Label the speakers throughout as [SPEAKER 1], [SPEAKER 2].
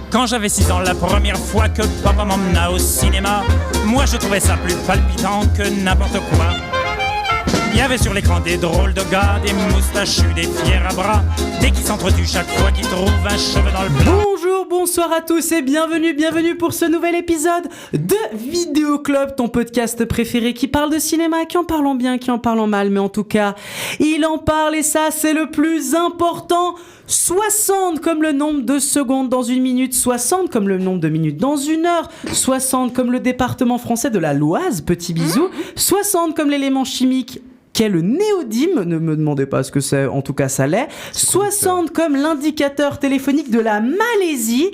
[SPEAKER 1] Quand j'avais 6 ans, la première fois que papa m'emmena au cinéma, moi je trouvais ça plus palpitant que n'importe quoi. Il y avait sur l'écran des drôles de gars, des moustachus, des fiers à bras, des qui s'entretuent chaque fois qu'ils trouvent un cheveu dans le plat.
[SPEAKER 2] Bonjour, bonsoir à tous et bienvenue pour ce nouvel épisode de Vidéo Club, ton podcast préféré qui parle de cinéma, qui en parle en bien, qui en parle en mal, mais en tout cas, il en parle et ça c'est le plus important. 60 comme le nombre de secondes dans une minute, 60 comme le nombre de minutes dans une heure, 60 comme le département français de la l'Oise, petit bisou, 60 comme l'élément chimique qu'est le néodyme, ne me demandez pas ce que c'est, en tout cas ça l'est, 60 comme l'indicateur téléphonique de la Malaisie.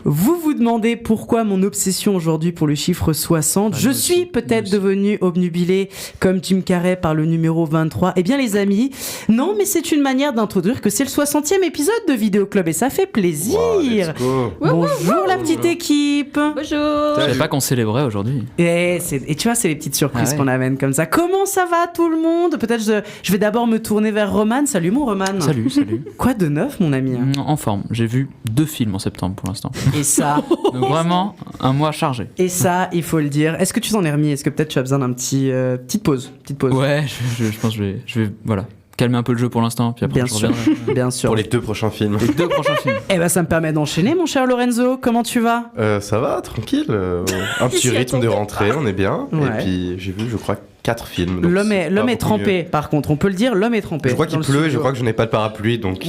[SPEAKER 2] Vous vous demandez pourquoi mon obsession aujourd'hui pour le chiffre 60, je suis peut-être devenu obnubilé comme Jim Carrey par le numéro 23. Eh bien les amis, non mais c'est une manière d'introduire que c'est le 60e épisode de Vidéo Club et ça fait plaisir. Bonjour la petite équipe.
[SPEAKER 3] Bonjour.
[SPEAKER 4] Je savais pas qu'on célébrait aujourd'hui.
[SPEAKER 2] Et tu vois, c'est les petites surprises qu'on amène comme ça. Comment ça va tout le monde ? Peut-être je vais d'abord me tourner vers Roman. Salut mon Roman.
[SPEAKER 4] Salut.
[SPEAKER 2] Quoi de neuf mon ami ?
[SPEAKER 4] En forme. J'ai vu 2 films en septembre pour l'instant.
[SPEAKER 2] Et ça
[SPEAKER 4] Donc vraiment, un mois chargé.
[SPEAKER 2] Et ça, il faut le dire. Est-ce que tu t'en es remis ? Est-ce que peut-être tu as besoin d'un petite pause ?
[SPEAKER 4] Ouais, je pense que je vais voilà, calmer un peu le jeu pour l'instant, puis après je reviendrai.
[SPEAKER 2] Bien sûr.
[SPEAKER 5] Pour les 2 prochains films.
[SPEAKER 4] Les 2 prochains films.
[SPEAKER 2] Eh ben ça me permet d'enchaîner mon cher Lorenzo. Comment tu vas ?
[SPEAKER 5] Ça va, tranquille. Un petit rythme de rentrée, on est bien.
[SPEAKER 2] Ouais.
[SPEAKER 5] Et puis j'ai vu, je crois, 4 films.
[SPEAKER 2] L'homme est trempé, par contre. On peut le dire, l'homme est trempé.
[SPEAKER 5] Je crois qu'il pleut et je crois que je n'ai pas de parapluie, donc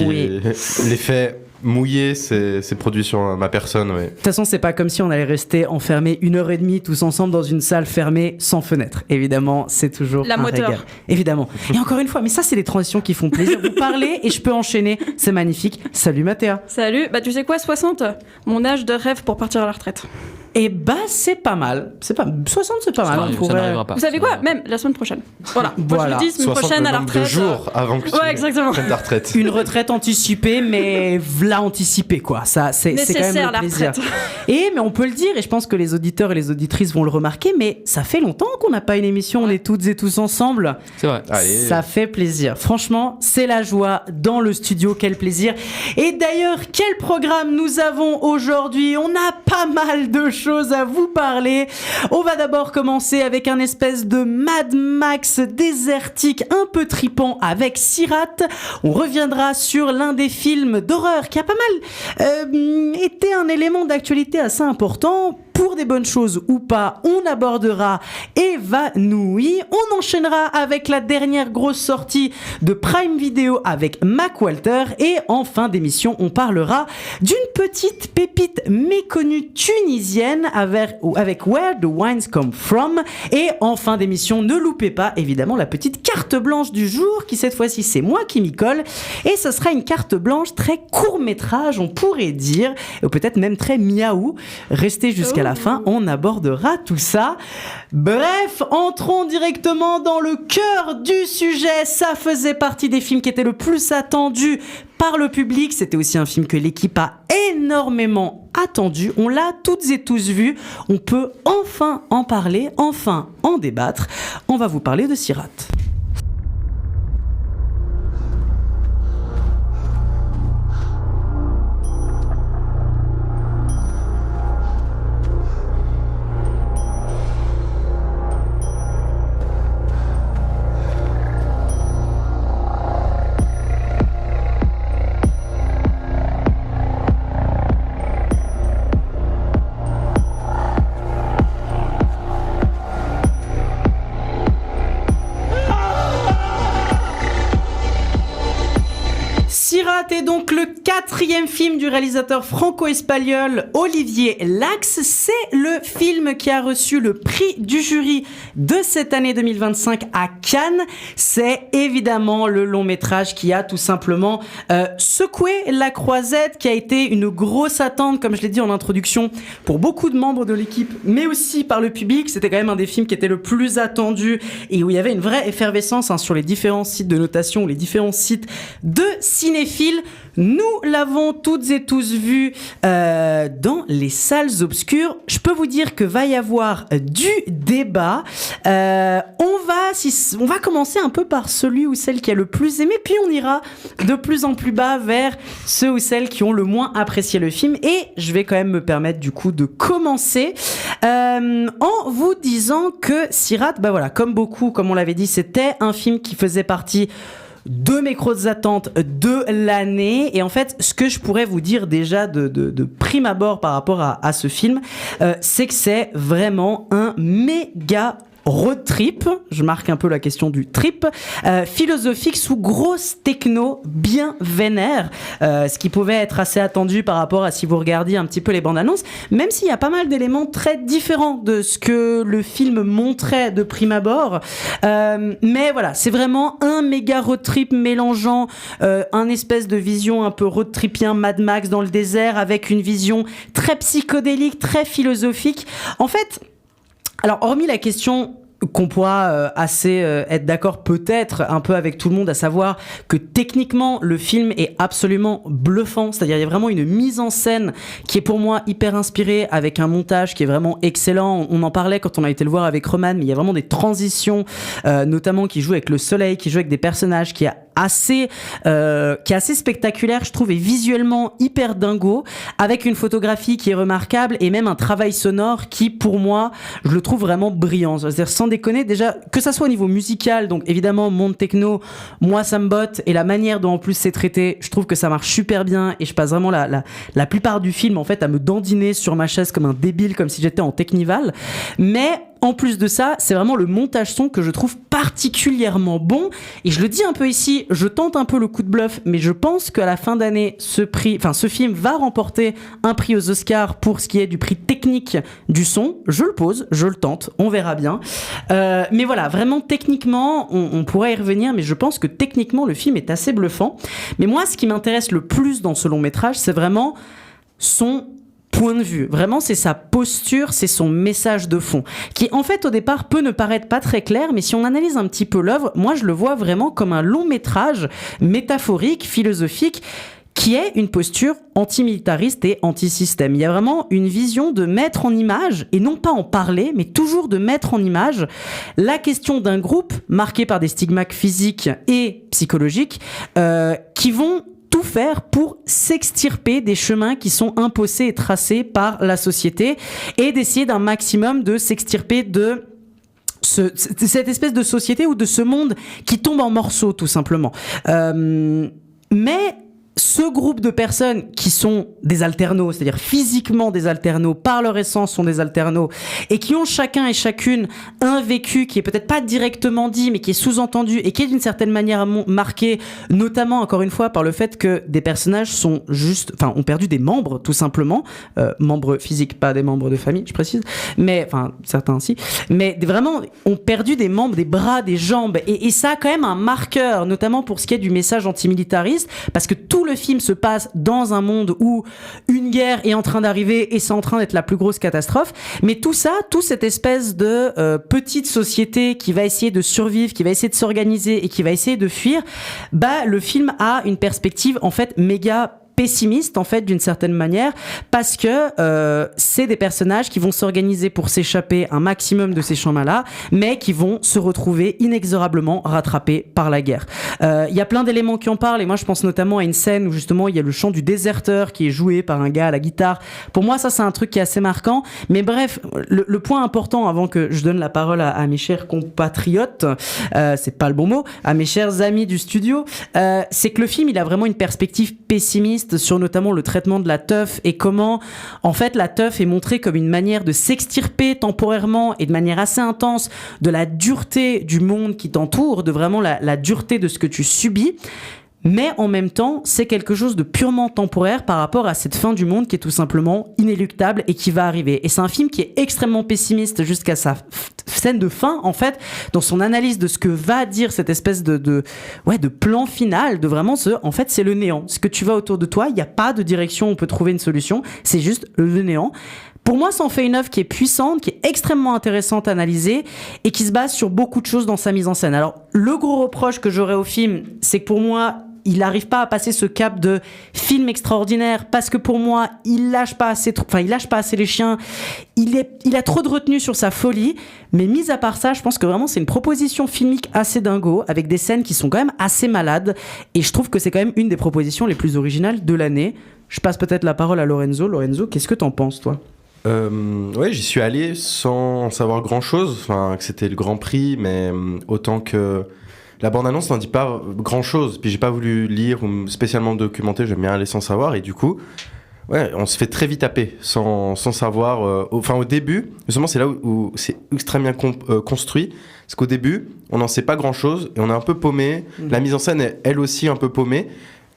[SPEAKER 5] l'effet mouillé c'est produit sur ma personne. Ouais.
[SPEAKER 2] De toute façon, c'est pas comme si on allait rester enfermés 1h30 tous ensemble dans une salle fermée sans fenêtre. Évidemment, c'est toujours
[SPEAKER 3] la
[SPEAKER 2] un
[SPEAKER 3] moteur.
[SPEAKER 2] régal. Évidemment. Et encore une fois, mais ça, c'est les transitions qui font plaisir. Vous parlez et je peux enchaîner. C'est magnifique. Salut Mathéa.
[SPEAKER 3] Salut, tu sais quoi, 60 ? Mon âge de rêve pour partir à la retraite.
[SPEAKER 2] Et c'est pas mal. 60, c'est pas mal.
[SPEAKER 4] Ça n'arrivera pas.
[SPEAKER 3] Vous savez quoi ? Même la semaine prochaine. Voilà. Moi je le dis, semaine prochaine à la retraite.
[SPEAKER 5] 2 jours avant que tu prennes ta retraite.
[SPEAKER 2] Une retraite anticipée, mais v'là anticipée, quoi. Ça, c'est quand même le plaisir. Mais on peut le dire, et je pense que les auditeurs et les auditrices vont le remarquer, mais ça fait longtemps qu'on n'a pas une émission, on est toutes et tous ensemble.
[SPEAKER 4] C'est vrai.
[SPEAKER 5] Allez.
[SPEAKER 2] Ça fait plaisir. Franchement, c'est la joie dans le studio, quel plaisir. Et d'ailleurs, quel programme nous avons aujourd'hui ? On a pas mal de choses à vous parler. On va d'abord commencer avec un espèce de Mad Max désertique un peu tripant avec Sirat. On reviendra sur l'un des films d'horreur qui a pas mal été un élément d'actualité assez important. Pour des bonnes choses ou pas, on abordera Évanoui. On enchaînera avec la dernière grosse sortie de Prime Video avec Mac Walter. Et en fin d'émission, on parlera d'une petite pépite méconnue tunisienne avec Where the Wines Come From. Et en fin d'émission, ne loupez pas évidemment la petite carte blanche du jour qui cette fois-ci c'est moi qui m'y colle. Et ce sera une carte blanche très court-métrage, on pourrait dire, ou peut-être même très miaou. Restez jusqu'à la fin, on abordera tout ça. Bref, entrons directement dans le cœur du sujet. Ça faisait partie des films qui étaient le plus attendus par le public. C'était aussi un film que l'équipe a énormément attendu. On l'a toutes et tous vu. On peut enfin en parler, enfin en débattre. On va vous parler de Sirat. Sirat est donc le 4e film du réalisateur franco-espagnol Olivier Lax. C'est le film qui a reçu le prix du jury de cette année 2025 à Cannes. C'est évidemment le long métrage qui a tout simplement secoué la croisette, qui a été une grosse attente, comme je l'ai dit en introduction, pour beaucoup de membres de l'équipe, mais aussi par le public. C'était quand même un des films qui était le plus attendu et où il y avait une vraie effervescence sur les différents sites de notation, les différents sites de ciné cinéphile, nous l'avons toutes et tous vu dans les salles obscures. Je peux vous dire que va y avoir du débat. On va commencer un peu par celui ou celle qui a le plus aimé, puis on ira de plus en plus bas vers ceux ou celles qui ont le moins apprécié le film. Et je vais quand même me permettre du coup de commencer en vous disant que Sirat, bah voilà, comme on l'avait dit, c'était un film qui faisait partie de mes grosses attentes de l'année. Et en fait, ce que je pourrais vous dire déjà de prime abord par rapport à ce film, c'est que c'est vraiment un méga road trip, je marque un peu la question du trip, philosophique sous grosse techno bien vénère, ce qui pouvait être assez attendu par rapport à si vous regardiez un petit peu les bandes annonces, même s'il y a pas mal d'éléments très différents de ce que le film montrait de prime abord, mais voilà, c'est vraiment un méga road trip mélangeant un espèce de vision un peu road tripien Mad Max dans le désert avec une vision très psychodélique, très philosophique. En fait, alors, hormis la question qu'on pourra être d'accord peut-être un peu avec tout le monde, à savoir que techniquement le film est absolument bluffant, c'est-à-dire il y a vraiment une mise en scène qui est pour moi hyper inspirée, avec un montage qui est vraiment excellent. On en parlait quand on a été le voir avec Roman, mais il y a vraiment des transitions notamment qui jouent avec le soleil, qui jouent avec des personnages, qui est assez spectaculaire, je trouve, et visuellement hyper dingo, avec une photographie qui est remarquable et même un travail sonore qui, pour moi, je le trouve vraiment brillant. C'est-à-dire, sans déconner, déjà, que ça soit au niveau musical, donc évidemment, monde techno, moi ça me botte, et la manière dont en plus c'est traité, je trouve que ça marche super bien, et je passe vraiment la plupart du film, en fait, à me dandiner sur ma chaise comme un débile, comme si j'étais en Technival. Mais en plus de ça, c'est vraiment le montage son que je trouve particulièrement bon. Et je le dis un peu ici, je tente un peu le coup de bluff, mais je pense qu'à la fin d'année, ce film va remporter un prix aux Oscars pour ce qui est du prix technique du son. Je le pose, je le tente, on verra bien. Mais voilà, vraiment techniquement, on pourrait y revenir, mais je pense que techniquement, le film est assez bluffant. Mais moi, ce qui m'intéresse le plus dans ce long métrage, c'est vraiment son point de vue. Vraiment, c'est sa posture, c'est son message de fond, qui en fait au départ peut ne paraître pas très clair, mais si on analyse un petit peu l'œuvre, moi je le vois vraiment comme un long métrage métaphorique, philosophique, qui est une posture antimilitariste et anti-système. Il y a vraiment une vision de mettre en image, et non pas en parler, mais toujours de mettre en image la question d'un groupe marqué par des stigmates physiques et psychologiques qui vont tout faire pour s'extirper des chemins qui sont imposés et tracés par la société, et d'essayer d'un maximum de s'extirper de cette espèce de société ou de ce monde qui tombe en morceaux, tout simplement. Mais ce groupe de personnes qui sont des alternos, c'est-à-dire physiquement des alternos, par leur essence sont des alternos, et qui ont chacun et chacune un vécu qui est peut-être pas directement dit, mais qui est sous-entendu, et qui est d'une certaine manière marqué, notamment, encore une fois, par le fait que des personnages ont perdu des membres, tout simplement, membres physiques, pas des membres de famille, je précise, mais, certains aussi, mais vraiment, ont perdu des membres, des bras, des jambes, et ça a quand même un marqueur, notamment pour ce qui est du message antimilitariste, parce que tout le film se passe dans un monde où une guerre est en train d'arriver et c'est en train d'être la plus grosse catastrophe. Mais tout ça, toute cette espèce de petite société qui va essayer de survivre, qui va essayer de s'organiser et qui va essayer de fuir, le film a une perspective en fait méga pessimiste en fait d'une certaine manière, parce que c'est des personnages qui vont s'organiser pour s'échapper un maximum de ces chemins-là, mais qui vont se retrouver inexorablement rattrapés par la guerre. Il y a plein d'éléments qui en parlent, et moi je pense notamment à une scène où justement il y a le chant du déserteur qui est joué par un gars à la guitare. Pour moi ça c'est un truc qui est assez marquant, mais bref, le point important avant que je donne la parole à mes chers compatriotes, c'est pas le bon mot, à mes chers amis du studio, c'est que le film il a vraiment une perspective pessimiste sur notamment le traitement de la teuf, et comment en fait la teuf est montrée comme une manière de s'extirper temporairement et de manière assez intense de la dureté du monde qui t'entoure, de vraiment la dureté de ce que tu subis. Mais en même temps, c'est quelque chose de purement temporaire par rapport à cette fin du monde qui est tout simplement inéluctable et qui va arriver. Et c'est un film qui est extrêmement pessimiste jusqu'à sa scène de fin, en fait, dans son analyse de ce que va dire cette espèce de plan final, de vraiment en fait, c'est le néant. Ce que tu vois autour de toi, il n'y a pas de direction où on peut trouver une solution, c'est juste le néant. Pour moi, ça en fait une œuvre qui est puissante, qui est extrêmement intéressante à analyser et qui se base sur beaucoup de choses dans sa mise en scène. Alors, le gros reproche que j'aurais au film, c'est que pour moi, il n'arrive pas à passer ce cap de film extraordinaire parce que pour moi, il lâche pas assez les chiens. Il a trop de retenue sur sa folie. Mais mis à part ça, je pense que vraiment c'est une proposition filmique assez dingo avec des scènes qui sont quand même assez malades. Et je trouve que c'est quand même une des propositions les plus originales de l'année. Je passe peut-être la parole à Lorenzo. Lorenzo, qu'est-ce que t'en penses, toi ?
[SPEAKER 5] Ouais, j'y suis allé sans savoir grand-chose. Enfin, que c'était le Grand Prix, mais autant que la bande-annonce n'en dit pas grand-chose. Puis j'ai pas voulu lire ou spécialement me documenter. J'aime bien aller sans savoir. Et du coup, ouais, on se fait très vite taper sans savoir. Enfin, au début, justement, c'est là où c'est extrêmement bien construit. Parce qu'au début, on n'en sait pas grand-chose et on est un peu paumé. La mise en scène est elle aussi un peu paumée.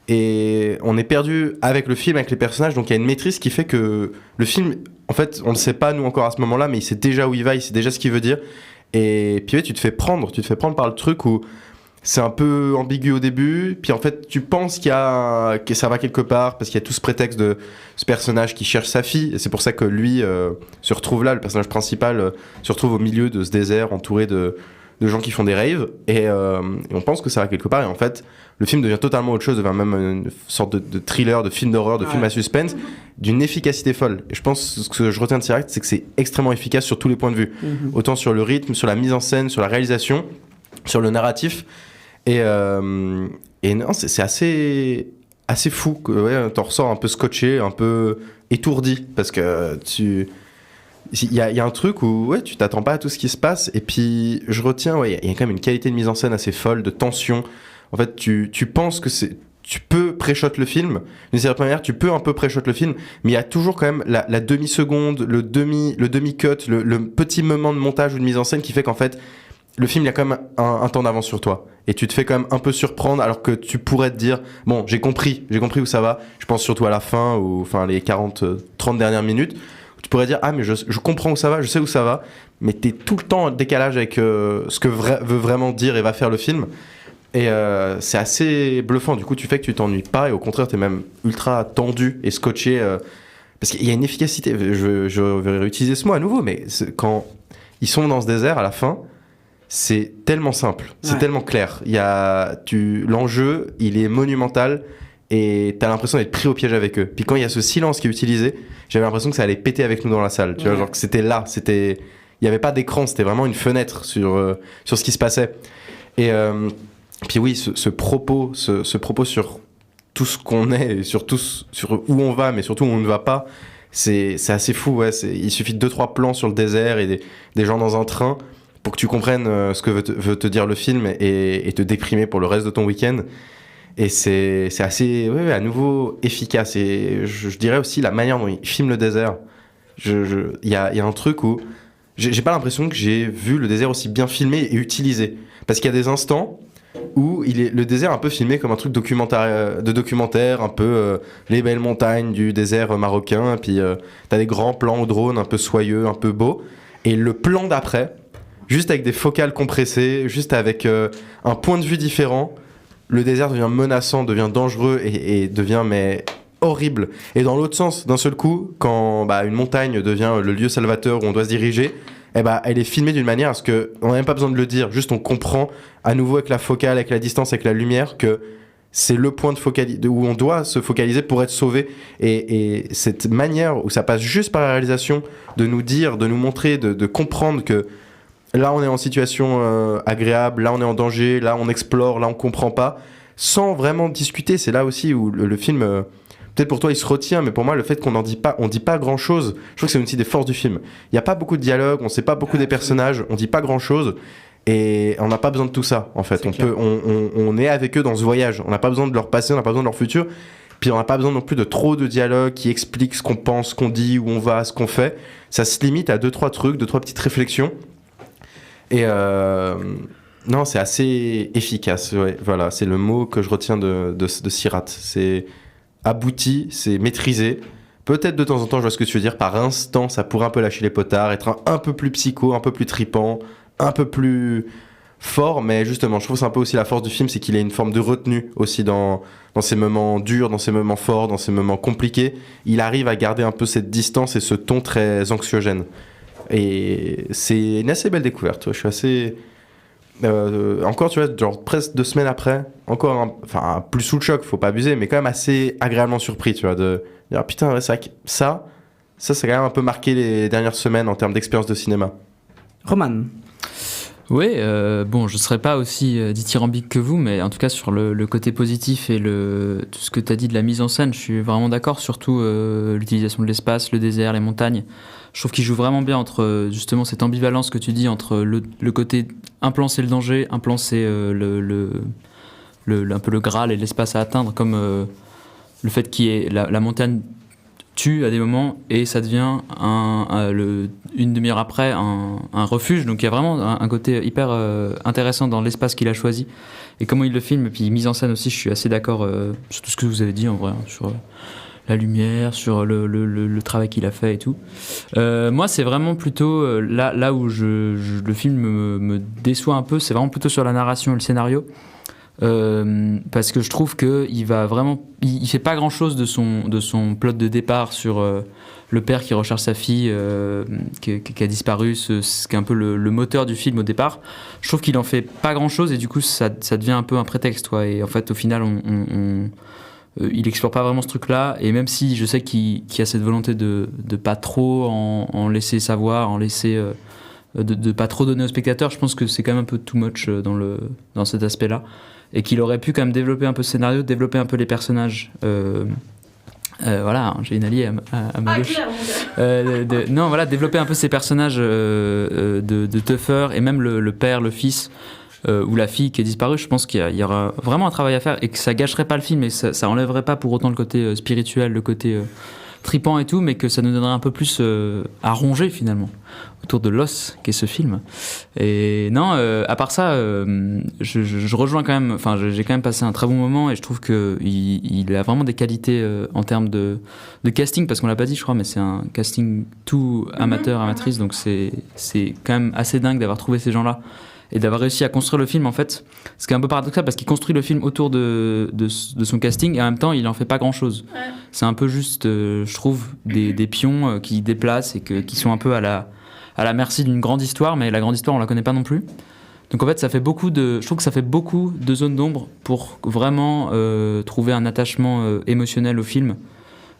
[SPEAKER 5] Et on est perdu avec le film, avec les personnages. Donc il y a une maîtrise qui fait que le film, en fait, on ne le sait pas nous encore à ce moment-là, mais il sait déjà où il va, il sait déjà ce qu'il veut dire. Et puis ouais, tu te fais prendre par le truc où c'est un peu ambigu au début, puis en fait tu penses que ça va quelque part, parce qu'il y a tout ce prétexte de ce personnage qui cherche sa fille, et c'est pour ça que lui se retrouve là, le personnage principal se retrouve au milieu de ce désert, entouré de gens qui font des raves, et on pense que ça va quelque part, et en fait le film devient totalement autre chose, devient même une sorte de thriller, de film d'horreur, de film à suspense, d'une efficacité folle. Et je pense que ce que je retiens de Sirat, c'est que c'est extrêmement efficace sur tous les points de vue, autant sur le rythme, sur la mise en scène, sur la réalisation, sur le narratif. Et non, c'est assez fou. Ouais, t'en ressors un peu scotché, un peu étourdi, parce que il y a un truc où ouais, tu t'attends pas à tout ce qui se passe. Et puis je retiens, ouais, il y a quand même une qualité de mise en scène assez folle, de tension. En fait, tu penses que tu peux pré-shot le film. D'une certaine manière, tu peux un peu pré-shot le film, mais il y a toujours quand même la demi-seconde, le demi-cut, le petit moment de montage ou de mise en scène qui fait qu'en fait, le film, il y a quand même un temps d'avance sur toi. Et tu te fais quand même un peu surprendre, alors que tu pourrais te dire, bon, j'ai compris où ça va. Je pense surtout à la fin, ou enfin les 30 dernières minutes. Tu pourrais dire, ah, mais je comprends où ça va, je sais où ça va. Mais t'es tout le temps en décalage avec ce que veut vraiment dire et va faire le film. Et c'est assez bluffant. Du coup, tu fais que tu t'ennuies pas. Et au contraire, t'es même ultra tendu et scotché. Parce qu'il y a une efficacité. Je vais réutiliser ce mot à nouveau, mais quand ils sont dans ce désert à la fin, c'est tellement simple, c'est tellement clair. L'enjeu, il est monumental et t'as l'impression d'être pris au piège avec eux. Puis quand il y a ce silence qui est utilisé, j'avais l'impression que ça allait péter avec nous dans la salle. Tu vois, genre que c'était là, il n'y avait pas d'écran, c'était vraiment une fenêtre sur ce qui se passait. Et puis oui, ce propos sur tout ce qu'on est, et sur où on va, mais surtout où on ne va pas, c'est assez fou. Ouais. Il suffit de 2-3 plans sur le désert et des gens dans un train pour que tu comprennes ce que veut te dire le film et te déprimer pour le reste de ton week-end. Et c'est assez, à nouveau, efficace. Et je dirais aussi la manière dont il filme le désert. Il y a un truc où j'ai pas l'impression que j'ai vu le désert aussi bien filmé et utilisé. Parce qu'il y a des instants où le désert est un peu filmé comme un truc de documentaire, un peu les belles montagnes du désert marocain. Et puis t'as des grands plans au drone un peu soyeux, un peu beaux. Et le plan d'après, juste avec des focales compressées, juste avec un point de vue différent, le désert devient menaçant, devient dangereux et devient horrible. Et dans l'autre sens, d'un seul coup, quand une montagne devient le lieu salvateur où on doit se diriger, elle est filmée d'une manière à ce qu'on n'a même pas besoin de le dire, juste on comprend à nouveau avec la focale, avec la distance, avec la lumière que c'est le point où on doit se focaliser pour être sauvé. Et cette manière où ça passe juste par la réalisation de nous dire, de nous montrer, de comprendre que là, on est en situation agréable, là, on est en danger, là, on explore, là, on comprend pas, sans vraiment discuter. C'est là aussi où le film, peut-être pour toi, il se retient, mais pour moi, le fait qu'on dit pas grand-chose, je trouve que c'est aussi des forces du film. Il n'y a pas beaucoup de dialogue, on sait pas beaucoup des personnages, on dit pas grand-chose, et on n'a pas besoin de tout ça, en fait. On est avec eux dans ce voyage, on n'a pas besoin de leur passé, on n'a pas besoin de leur futur, puis on n'a pas besoin non plus de trop de dialogue qui expliquent ce qu'on pense, ce qu'on dit, où on va, ce qu'on fait. Ça se limite à 2-3 trucs, 2-3 petites réflexions. Et non, c'est assez efficace. Ouais, voilà, c'est le mot que je retiens de Sirat. C'est abouti, c'est maîtrisé. Peut-être de temps en temps, je vois ce que tu veux dire. Par instant, ça pourrait un peu lâcher les potards, être un peu plus psycho, un peu plus tripant, un peu plus fort. Mais justement, je trouve que c'est un peu aussi la force du film, c'est qu'il a une forme de retenue aussi dans ces moments durs, dans ces moments forts, dans ces moments compliqués. Il arrive à garder un peu cette distance et ce ton très anxiogène. Et c'est une assez belle découverte. Je suis assez encore, tu vois, genre presque 2 semaines après, encore plus sous le choc, faut pas abuser, mais quand même assez agréablement surpris, tu vois, de dire putain, ouais, c'est vrai que ça a quand même un peu marqué les dernières semaines en termes d'expérience de cinéma.
[SPEAKER 2] Roman.
[SPEAKER 4] Oui, bon, je ne serais pas aussi dithyrambique que vous, mais en tout cas sur le côté positif et tout ce que tu as dit de la mise en scène, je suis vraiment d'accord, surtout l'utilisation de l'espace, le désert, les montagnes. Je trouve qu'il joue vraiment bien entre justement cette ambivalence que tu dis entre le côté un plan c'est le danger, un plan c'est un peu le Graal et l'espace à atteindre, comme le fait qu'il y ait la montagne tue à des moments et ça devient une demi-heure après un refuge. Donc il y a vraiment un côté hyper intéressant dans l'espace qu'il a choisi et comment il le filme. Et puis mise en scène aussi, je suis assez d'accord sur tout ce que vous avez dit en vrai, sur la lumière, sur le travail qu'il a fait et tout. Moi c'est vraiment plutôt là où le film me déçoit un peu, c'est vraiment plutôt sur la narration et le scénario. Parce que je trouve qu'il va vraiment, il fait pas grand chose de son plot de départ sur le père qui recherche sa fille qui a disparu, ce qui est un peu le moteur du film au départ. Je trouve qu'il en fait pas grand chose et du coup ça devient un peu un prétexte, quoi. Et en fait au final il explore pas vraiment ce truc là, et même si je sais qu'il a cette volonté de pas trop en laisser savoir, en laisser de pas trop donner au spectateur, je pense que c'est quand même un peu too much dans cet aspect là. Et qu'il aurait pu quand même développer un peu ce scénario, développer un peu les personnages. Voilà, j'ai une alliée à ma gauche. Non, voilà, développer un peu ces personnages de Tuffer, et même le père, le fils, ou la fille qui est disparue. Je pense qu'il y aura vraiment un travail à faire, et que ça gâcherait pas le film, et ça enlèverait pas pour autant le côté spirituel, le côté tripant et tout, mais que ça nous donnerait un peu plus à ronger finalement autour de l'os qu'est ce film. Et non, à part ça, je rejoins quand même, enfin j'ai quand même passé un très bon moment, et je trouve qu'il a vraiment des qualités en termes de casting, parce qu'on l'a pas dit je crois, mais c'est un casting tout amateur, amatrice, donc c'est quand même assez dingue d'avoir trouvé ces gens-là et d'avoir réussi à construire le film, en fait. Ce qui est un peu paradoxal, parce qu'il construit le film autour de son casting, et en même temps il en fait pas grand chose. Ouais. C'est un peu juste je trouve des pions qui déplacent et qui sont un peu à la merci d'une grande histoire, mais la grande histoire on la connaît pas non plus. Donc en fait je trouve que ça fait beaucoup de zones d'ombre pour vraiment trouver un attachement émotionnel au film,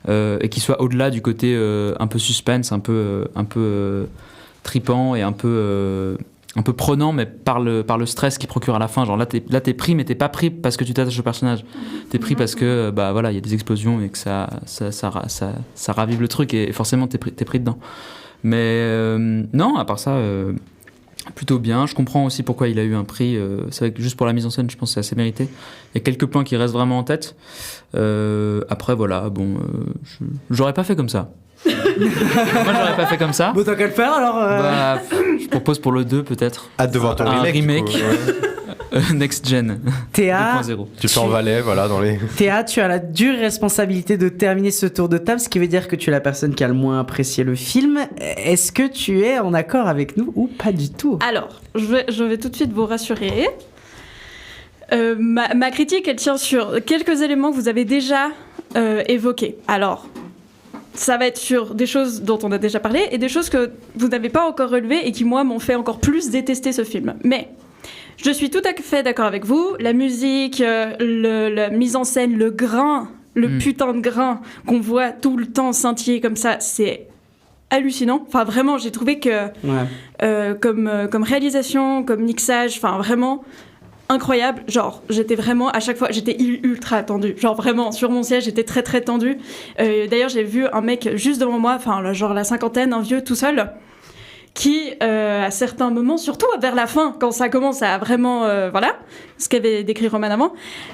[SPEAKER 4] et qui soit au-delà du côté un peu suspense, un peu tripant et un peu prenant, mais par le stress qu'il procure à la fin. Genre là t'es pris, mais t'es pas pris parce que tu t'attaches au personnage, t'es pris parce que bah voilà, il y a des explosions et que ça ravive le truc, et forcément t'es pris dedans. Mais non, à part ça, plutôt bien. Je comprends aussi pourquoi il a eu un prix. C'est vrai que juste pour la mise en scène, je pense que c'est assez mérité. Il y a quelques plans qui restent vraiment en tête. Après voilà, bon, j'aurais pas fait comme ça. Moi j'aurais pas fait comme ça.
[SPEAKER 2] Bon, t'as qu'à le faire alors.
[SPEAKER 4] Bah, je propose pour le 2 peut-être.
[SPEAKER 5] Hâte de voir ton remake.
[SPEAKER 4] Next Gen.
[SPEAKER 2] Théa,
[SPEAKER 4] 2.0.
[SPEAKER 5] Tu t'en valais, voilà, dans les.
[SPEAKER 2] Théa, tu as la dure responsabilité de terminer ce tour de table, ce qui veut dire que tu es la personne qui a le moins apprécié le film. Est-ce que tu es en accord avec nous ou pas du tout?
[SPEAKER 3] Alors, je vais tout de suite vous rassurer. Ma critique, elle tient sur quelques éléments que vous avez déjà évoqués. Alors, ça va être sur des choses dont on a déjà parlé et des choses que vous n'avez pas encore relevées et qui, moi, m'ont fait encore plus détester ce film. Mais je suis tout à fait d'accord avec vous. La musique, la mise en scène, le grain, le putain de grain qu'on voit tout le temps scintiller comme ça, c'est hallucinant. Enfin, vraiment, j'ai trouvé que comme réalisation, comme mixage, enfin, vraiment incroyable. Genre, j'étais vraiment, à chaque fois, j'étais ultra tendue. Genre, vraiment, sur mon siège, j'étais très, très tendue. D'ailleurs, j'ai vu un mec juste devant moi, enfin, genre la cinquantaine, un vieux tout seul, qui, à certains moments, surtout vers la fin, quand ça commence à vraiment, voilà, ce qu'avait décrit Roman avant,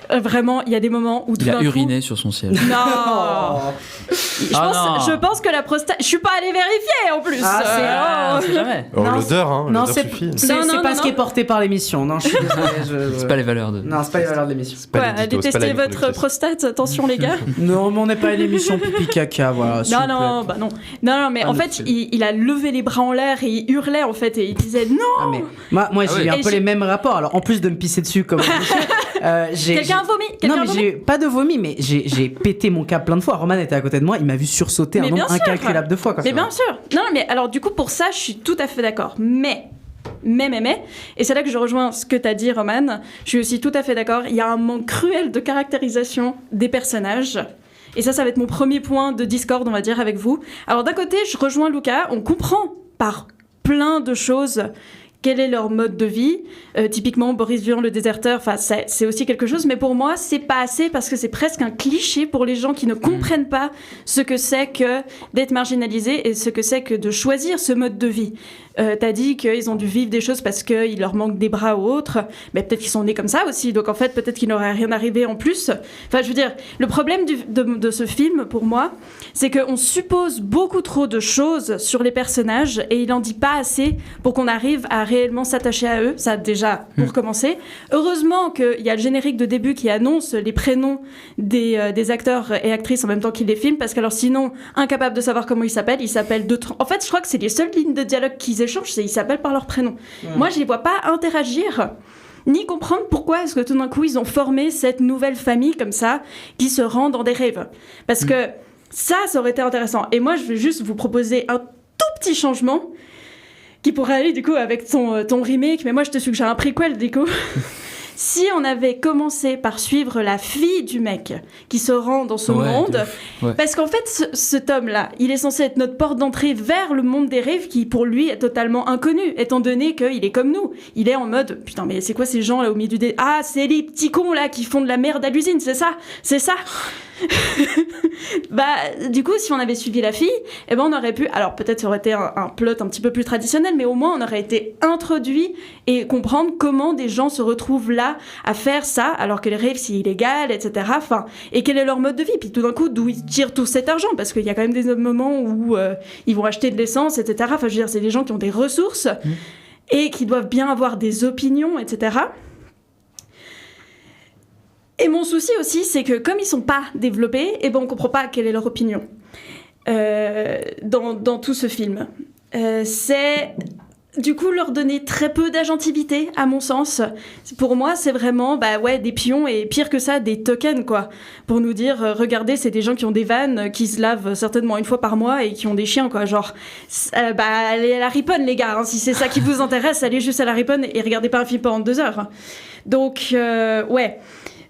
[SPEAKER 3] vraiment, il y a des moments où tout
[SPEAKER 4] il a
[SPEAKER 3] d'un
[SPEAKER 4] uriné
[SPEAKER 3] coup...
[SPEAKER 4] sur son siège.
[SPEAKER 3] Non. Je pense que la prostate... Je suis pas allée vérifier, en plus.
[SPEAKER 4] C'est jamais.
[SPEAKER 5] Oh, l'odeur, hein.
[SPEAKER 2] Non,
[SPEAKER 5] l'odeur
[SPEAKER 2] c'est
[SPEAKER 5] suffit.
[SPEAKER 2] pas ce qui est porté par l'émission. Non, je suis désolé.
[SPEAKER 4] C'est pas les valeurs de...
[SPEAKER 2] Non, c'est pas les valeurs de l'émission.
[SPEAKER 3] Ouais, détestez votre prostate, attention les gars.
[SPEAKER 2] Non, mais on n'est pas une émission pipi caca, voilà.
[SPEAKER 3] Non, mais en fait, il a levé les bras en l'air et il hurlait, en fait, et il disait non.
[SPEAKER 2] Ah, mais moi j'ai eu un peu les mêmes rapports. Alors, en plus de me pisser dessus comme
[SPEAKER 3] quelqu'un a vomi.
[SPEAKER 2] Non, mais j'ai pas de vomi, mais j'ai pété mon câble plein de fois. Roman était à côté de moi, il m'a vu sursauter un nombre incalculable de fois.
[SPEAKER 3] Mais bien sûr. Non, mais alors du coup pour ça, je suis tout à fait d'accord. Mais Mais. Et c'est là que je rejoins ce que tu as dit, Roman. Je suis aussi tout à fait d'accord. Il y a un manque cruel de caractérisation des personnages. Et ça va être mon premier point de discorde, on va dire, avec vous. Alors d'un côté, je rejoins Lucas. On comprend par plein de choses quel est leur mode de vie. Typiquement, Boris Vian, le déserteur, c'est aussi quelque chose. Mais pour moi, c'est pas assez parce que c'est presque un cliché pour les gens qui ne comprennent pas ce que c'est que d'être marginalisé et ce que c'est que de choisir ce mode de vie. T'as dit qu'ils ont dû vivre des choses parce qu'il leur manque des bras ou autre. Mais peut-être qu'ils sont nés comme ça aussi. Donc en fait, peut-être qu'il n'aurait rien arrivé en plus. Enfin, je veux dire, le problème de ce film, pour moi, c'est qu'on suppose beaucoup trop de choses sur les personnages et il en dit pas assez pour qu'on arrive à réellement s'attacher à eux. Ça, déjà, pour commencer. Heureusement qu'il y a le générique de début qui annonce les prénoms des acteurs et actrices en même temps qu'ils les filment. Parce que alors sinon, incapable de savoir comment ils s'appellent En fait, je crois que c'est les seules lignes de dialogue qu'ils échangent, c'est ils s'appellent par leur prénom. Moi, je les vois pas interagir ni comprendre pourquoi est-ce que tout d'un coup ils ont formé cette nouvelle famille comme ça qui se rend dans des rêves. Parce que ça aurait été intéressant. Et moi, je vais juste vous proposer un tout petit changement qui pourrait aller du coup avec ton remake, mais moi je te suggère un prequel du coup. Si on avait commencé par suivre la fille du mec qui se rend dans ce monde, parce qu'en fait, ce tome-là, il est censé être notre porte d'entrée vers le monde des rêves qui, pour lui, est totalement inconnu, étant donné qu'il est comme nous. Il est en mode, putain, mais c'est quoi ces gens là au milieu du... Ah, c'est les petits cons là qui font de la merde à l'usine, c'est ça. Du coup, si on avait suivi la fille, eh ben on aurait pu, alors peut-être ça aurait été un plot un petit peu plus traditionnel, mais au moins on aurait été introduit et comprendre comment des gens se retrouvent là à faire ça, alors que les rêves c'est illégal, etc. Enfin, et quel est leur mode de vie, puis tout d'un coup d'où ils tirent tout cet argent, parce qu'il y a quand même des moments où ils vont acheter de l'essence, etc. Enfin, je veux dire, c'est des gens qui ont des ressources et qui doivent bien avoir des opinions, etc. Et mon souci aussi, c'est que comme ils sont pas développés, eh ben on comprend pas quelle est leur opinion dans tout ce film. C'est du coup leur donner très peu d'agentivité, à mon sens. Pour moi, c'est vraiment des pions et pire que ça, des tokens, quoi. Pour nous dire, regardez, c'est des gens qui ont des vannes, qui se lavent certainement une fois par mois et qui ont des chiens, quoi. Genre, allez à la Riponne, les gars. Hein, si c'est ça qui vous intéresse, allez juste à la Riponne et regardez pas un film pendant 2 heures. Donc,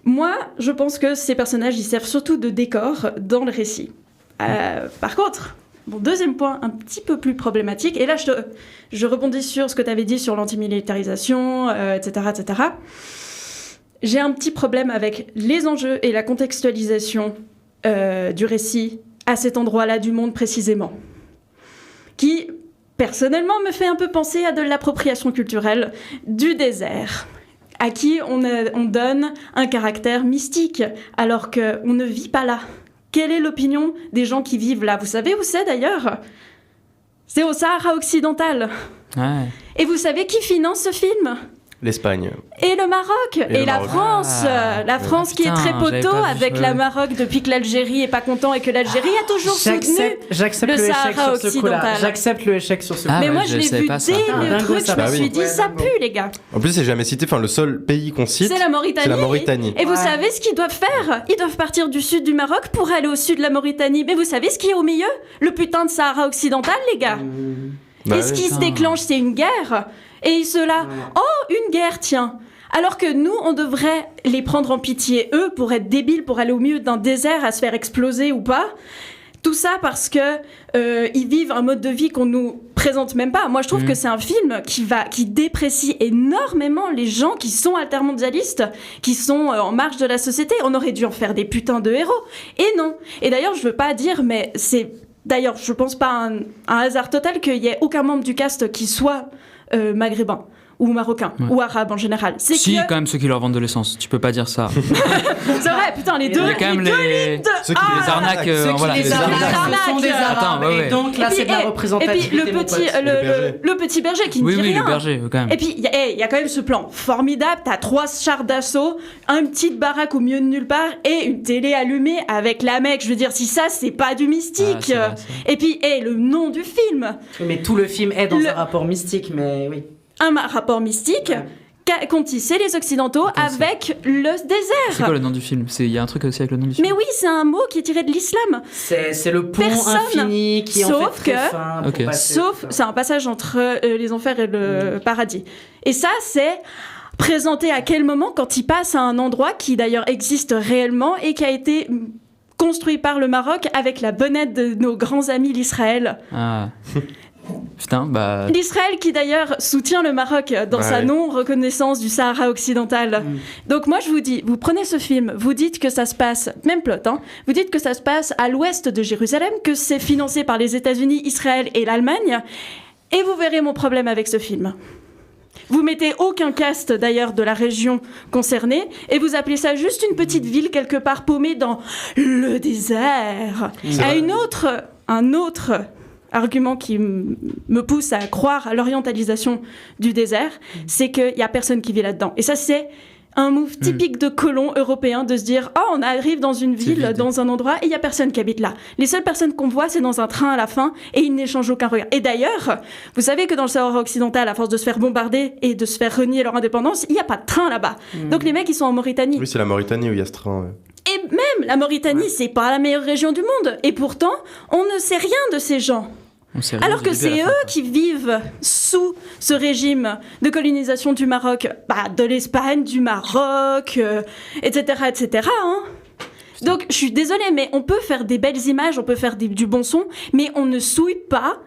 [SPEAKER 3] moi, je pense que ces personnages, ils servent surtout de décor dans le récit. Par contre, mon deuxième point, un petit peu plus problématique, et là, je rebondis sur ce que tu avais dit sur l'antimilitarisation, etc., etc. J'ai un petit problème avec les enjeux et la contextualisation du récit à cet endroit-là du monde précisément, qui, personnellement, me fait un peu penser à de l'appropriation culturelle du désert, à qui on donne un caractère mystique, alors qu'on ne vit pas là. Quelle est l'opinion des gens qui vivent là ? Vous savez où c'est d'ailleurs ? C'est au Sahara occidental. Ouais. Et vous savez qui finance ce film ?
[SPEAKER 5] L'Espagne.
[SPEAKER 3] Et le Maroc. Et la France. La France qui est très poteau avec la Maroc depuis que l'Algérie est pas content et que l'Algérie a toujours soutenu le Sahara occidental.
[SPEAKER 2] J'accepte le échec sur ce coup-là.
[SPEAKER 3] Mais moi je l'ai vu dès le truc, je me suis dit ça pue les gars.
[SPEAKER 5] En plus c'est jamais cité, le seul pays qu'on cite,
[SPEAKER 3] c'est la Mauritanie. Et vous savez ce qu'ils doivent faire ? Ils doivent partir du sud du Maroc pour aller au sud de la Mauritanie. Mais vous savez ce qu'il y a au milieu ? Le putain de Sahara occidental les gars. Et ce qui se déclenche c'est une guerre. Et ils se là, une guerre, tiens. Alors que nous, on devrait les prendre en pitié, eux, pour être débiles, pour aller au milieu d'un désert à se faire exploser ou pas. Tout ça parce que ils vivent un mode de vie qu'on nous présente même pas. Moi, je trouve que c'est un film qui déprécie énormément les gens qui sont altermondialistes, qui sont en marge de la société. On aurait dû en faire des putains de héros. Et non. Et d'ailleurs, je veux pas dire, mais c'est... D'ailleurs, je pense pas un hasard total qu'il y ait aucun membre du cast qui soit... maghrébin ou marocain ou arabe en général.
[SPEAKER 4] Quand même ceux qui leur vendent de l'essence, tu peux pas dire ça.
[SPEAKER 3] C'est vrai, putain, les deux.
[SPEAKER 4] Il y a quand même ceux qui les arnaquent.
[SPEAKER 2] Les arnaques. Des arabes. Et donc là, c'est de la représentativité.
[SPEAKER 3] Et puis le petit berger qui ne dit rien.
[SPEAKER 4] Oui, le berger, quand même.
[SPEAKER 3] Et puis il y a quand même ce plan formidable. T'as 3 chars d'assaut, une petite baraque au milieu de nulle part et une télé allumée avec la Mecque. Je veux dire, si ça, c'est pas du mystique. Et puis, le nom du film.
[SPEAKER 2] Mais tout le film est dans un rapport mystique, mais oui.
[SPEAKER 3] Un rapport mystique qu'on tissait les Occidentaux avec le
[SPEAKER 4] C'est
[SPEAKER 3] désert.
[SPEAKER 4] quoi le nom du film? Il y a un truc aussi avec le nom du film.
[SPEAKER 3] Mais oui, c'est un mot qui est tiré de l'islam.
[SPEAKER 2] C'est le pont
[SPEAKER 3] Personne.
[SPEAKER 2] infini qui est en
[SPEAKER 3] Sauf
[SPEAKER 2] fait très
[SPEAKER 3] que-
[SPEAKER 2] fin. pour
[SPEAKER 4] Ok.
[SPEAKER 2] passer-
[SPEAKER 3] Sauf, c'est un passage entre les enfers et le paradis. Et ça, c'est présenté à quel moment? Quand il passe à un endroit qui d'ailleurs existe réellement et qui a été construit par le Maroc avec la bonne aide de nos grands amis l'Israël.
[SPEAKER 4] Ah. Putain, bah.
[SPEAKER 3] L'Israël qui d'ailleurs soutient le Maroc dans sa
[SPEAKER 5] Ouais.
[SPEAKER 3] non-reconnaissance du Sahara occidental. Donc moi je vous dis, vous prenez ce film, vous dites que ça se passe, même plot, hein, vous dites que ça se passe à l'ouest de Jérusalem, que c'est financé par les États-Unis, Israël et l'Allemagne, et vous verrez mon problème avec ce film. Vous mettez aucun cast d'ailleurs de la région concernée et vous appelez ça juste une petite ville quelque part paumée dans le désert. Un autre argument qui me pousse à croire à l'orientalisation du désert, c'est qu'il n'y a personne qui vit là-dedans. Et ça, c'est un move typique de colon européen de se dire « Oh, on arrive dans une ville,
[SPEAKER 4] vide.
[SPEAKER 3] dans un endroit, et il n'y a personne qui habite là. » Les seules personnes qu'on voit, c'est dans un train à la fin, et ils n'échangent aucun regard. Et d'ailleurs, vous savez que dans le Sahara occidental, à force de se faire bombarder et de se faire renier leur indépendance, il n'y a pas de train là-bas. Donc les mecs, ils sont en Mauritanie.
[SPEAKER 5] Oui, c'est la Mauritanie où il y a ce train. Ouais.
[SPEAKER 3] Et même la Mauritanie, c'est pas la meilleure région du monde. Et pourtant, on ne sait rien de ces gens.
[SPEAKER 4] On sait rien
[SPEAKER 3] Alors
[SPEAKER 4] du
[SPEAKER 3] que
[SPEAKER 4] début à la
[SPEAKER 3] c'est
[SPEAKER 4] fin,
[SPEAKER 3] eux
[SPEAKER 4] quoi.
[SPEAKER 3] qui vivent sous ce régime de colonisation du Maroc, de l'Espagne, du Maroc, etc., etc. hein. Donc, je suis désolée, mais on peut faire des belles images, on peut faire du bon son, mais on ne souille pas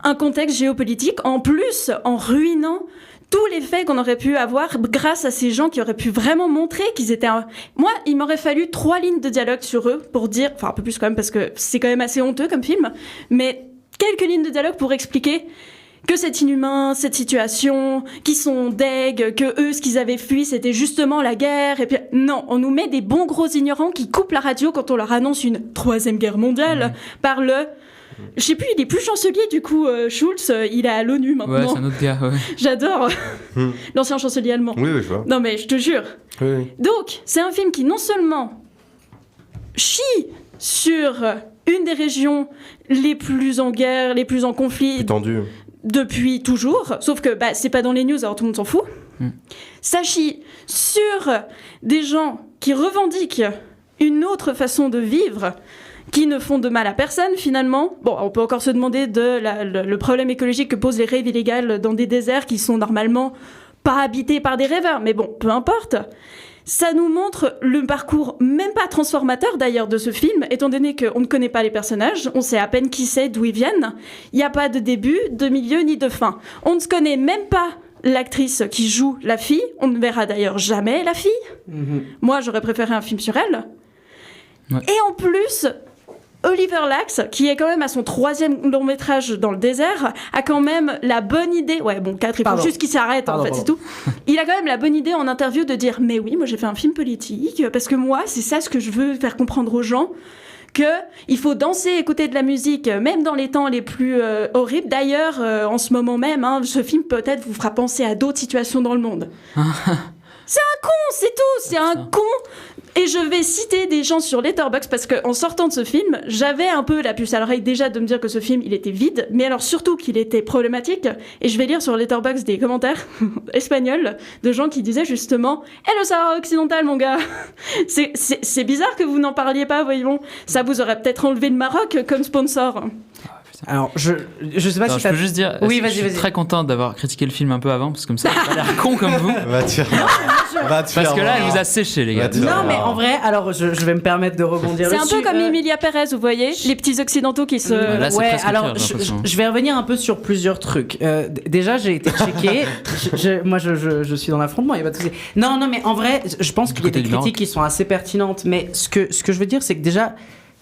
[SPEAKER 3] un contexte géopolitique, en plus, en ruinant tous les faits qu'on aurait pu avoir grâce à ces gens qui auraient pu vraiment montrer qu'ils étaient... Moi, il m'aurait fallu 3 lignes de dialogue sur eux pour dire... Enfin, un peu plus quand même, parce que c'est quand même assez honteux comme film, mais quelques lignes de dialogue pour expliquer que c'est inhumain, cette situation, qu'ils sont deg, que eux, ce qu'ils avaient fui, c'était justement la guerre. Et puis, non, on nous met des bons gros ignorants qui coupent la radio quand on leur annonce une 3e guerre mondiale par le... Je sais plus, il est plus chancelier du coup, Schulz, il est à l'ONU
[SPEAKER 4] Ouais,
[SPEAKER 3] maintenant.
[SPEAKER 4] c'est un autre gars, ouais.
[SPEAKER 3] J'adore l'ancien chancelier allemand.
[SPEAKER 5] Oui, je vois.
[SPEAKER 3] Non mais je te jure.
[SPEAKER 5] Oui, oui.
[SPEAKER 3] Donc, c'est un film qui non seulement chie sur une des régions les plus en guerre, les plus en conflit
[SPEAKER 5] Plus tendu.
[SPEAKER 3] depuis toujours, sauf que c'est pas dans les news, alors tout le monde s'en fout. Ça chie sur des gens qui revendiquent une autre façon de vivre, qui ne font de mal à personne finalement. Bon, on peut encore se demander le problème écologique que posent les raves illégales dans des déserts qui sont normalement pas habités par des rêveurs, mais bon, peu importe. Ça nous montre le parcours, même pas transformateur d'ailleurs, de ce film, étant donné qu'on ne connaît pas les personnages, on sait à peine qui c'est, d'où ils viennent. Il n'y a pas de début, de milieu, ni de fin. On ne se connaît même pas l'actrice qui joue la fille, on ne verra d'ailleurs jamais la fille. Moi, j'aurais préféré un film sur elle.
[SPEAKER 4] Ouais.
[SPEAKER 3] Et en plus... Oliver Lax, qui est quand même à son 3e long métrage dans le désert, a quand même la bonne idée... Ouais, bon, 4, il faut juste qu'il s'arrête, en fait, c'est tout. Il a quand même la bonne idée en interview de dire « Mais oui, moi j'ai fait un film politique, parce que moi, c'est ça ce que je veux faire comprendre aux gens, qu'il faut danser, écouter de la musique, même dans les temps les plus horribles. D'ailleurs, en ce moment même, ce film peut-être vous fera penser à d'autres situations dans le monde. » C'est un con, c'est tout, c'est un con. Et je vais citer des gens sur Letterboxd parce qu'en sortant de ce film, j'avais un peu la puce à l'oreille déjà de me dire que ce film, il était vide, mais alors surtout qu'il était problématique. Et je vais lire sur Letterboxd des commentaires espagnols de gens qui disaient justement « Eh, le Sahara occidental, mon gars, c'est bizarre que vous n'en parliez pas, voyons. Ça vous aurait peut-être enlevé le Maroc comme sponsor. »
[SPEAKER 2] Alors, je sais pas
[SPEAKER 4] Alors,
[SPEAKER 2] si
[SPEAKER 4] je peux juste dire,
[SPEAKER 2] Oui,
[SPEAKER 4] je suis très content d'avoir critiqué le film un peu avant, parce que comme ça, il a pas l'air con comme vous.
[SPEAKER 5] Va te faire.
[SPEAKER 4] Parce que là, elle vous a séché, les gars.
[SPEAKER 2] Non, mais en vrai, alors je vais me permettre de rebondir
[SPEAKER 3] C'est un
[SPEAKER 2] dessus.
[SPEAKER 3] peu comme Emilia Pérez, vous voyez, les petits occidentaux qui se...
[SPEAKER 4] Là, c'est
[SPEAKER 2] ouais,
[SPEAKER 4] presque
[SPEAKER 2] alors
[SPEAKER 4] pire, j'ai l'impression.
[SPEAKER 2] je vais revenir un peu sur plusieurs trucs. Déjà, j'ai été checké. Moi, je suis dans l'affrontement, il n'y a pas de souci. Non, mais en vrai, je pense qu'il y a
[SPEAKER 4] côté
[SPEAKER 2] des
[SPEAKER 4] du
[SPEAKER 2] critiques qui sont assez pertinentes. Mais ce que je veux dire, c'est que déjà,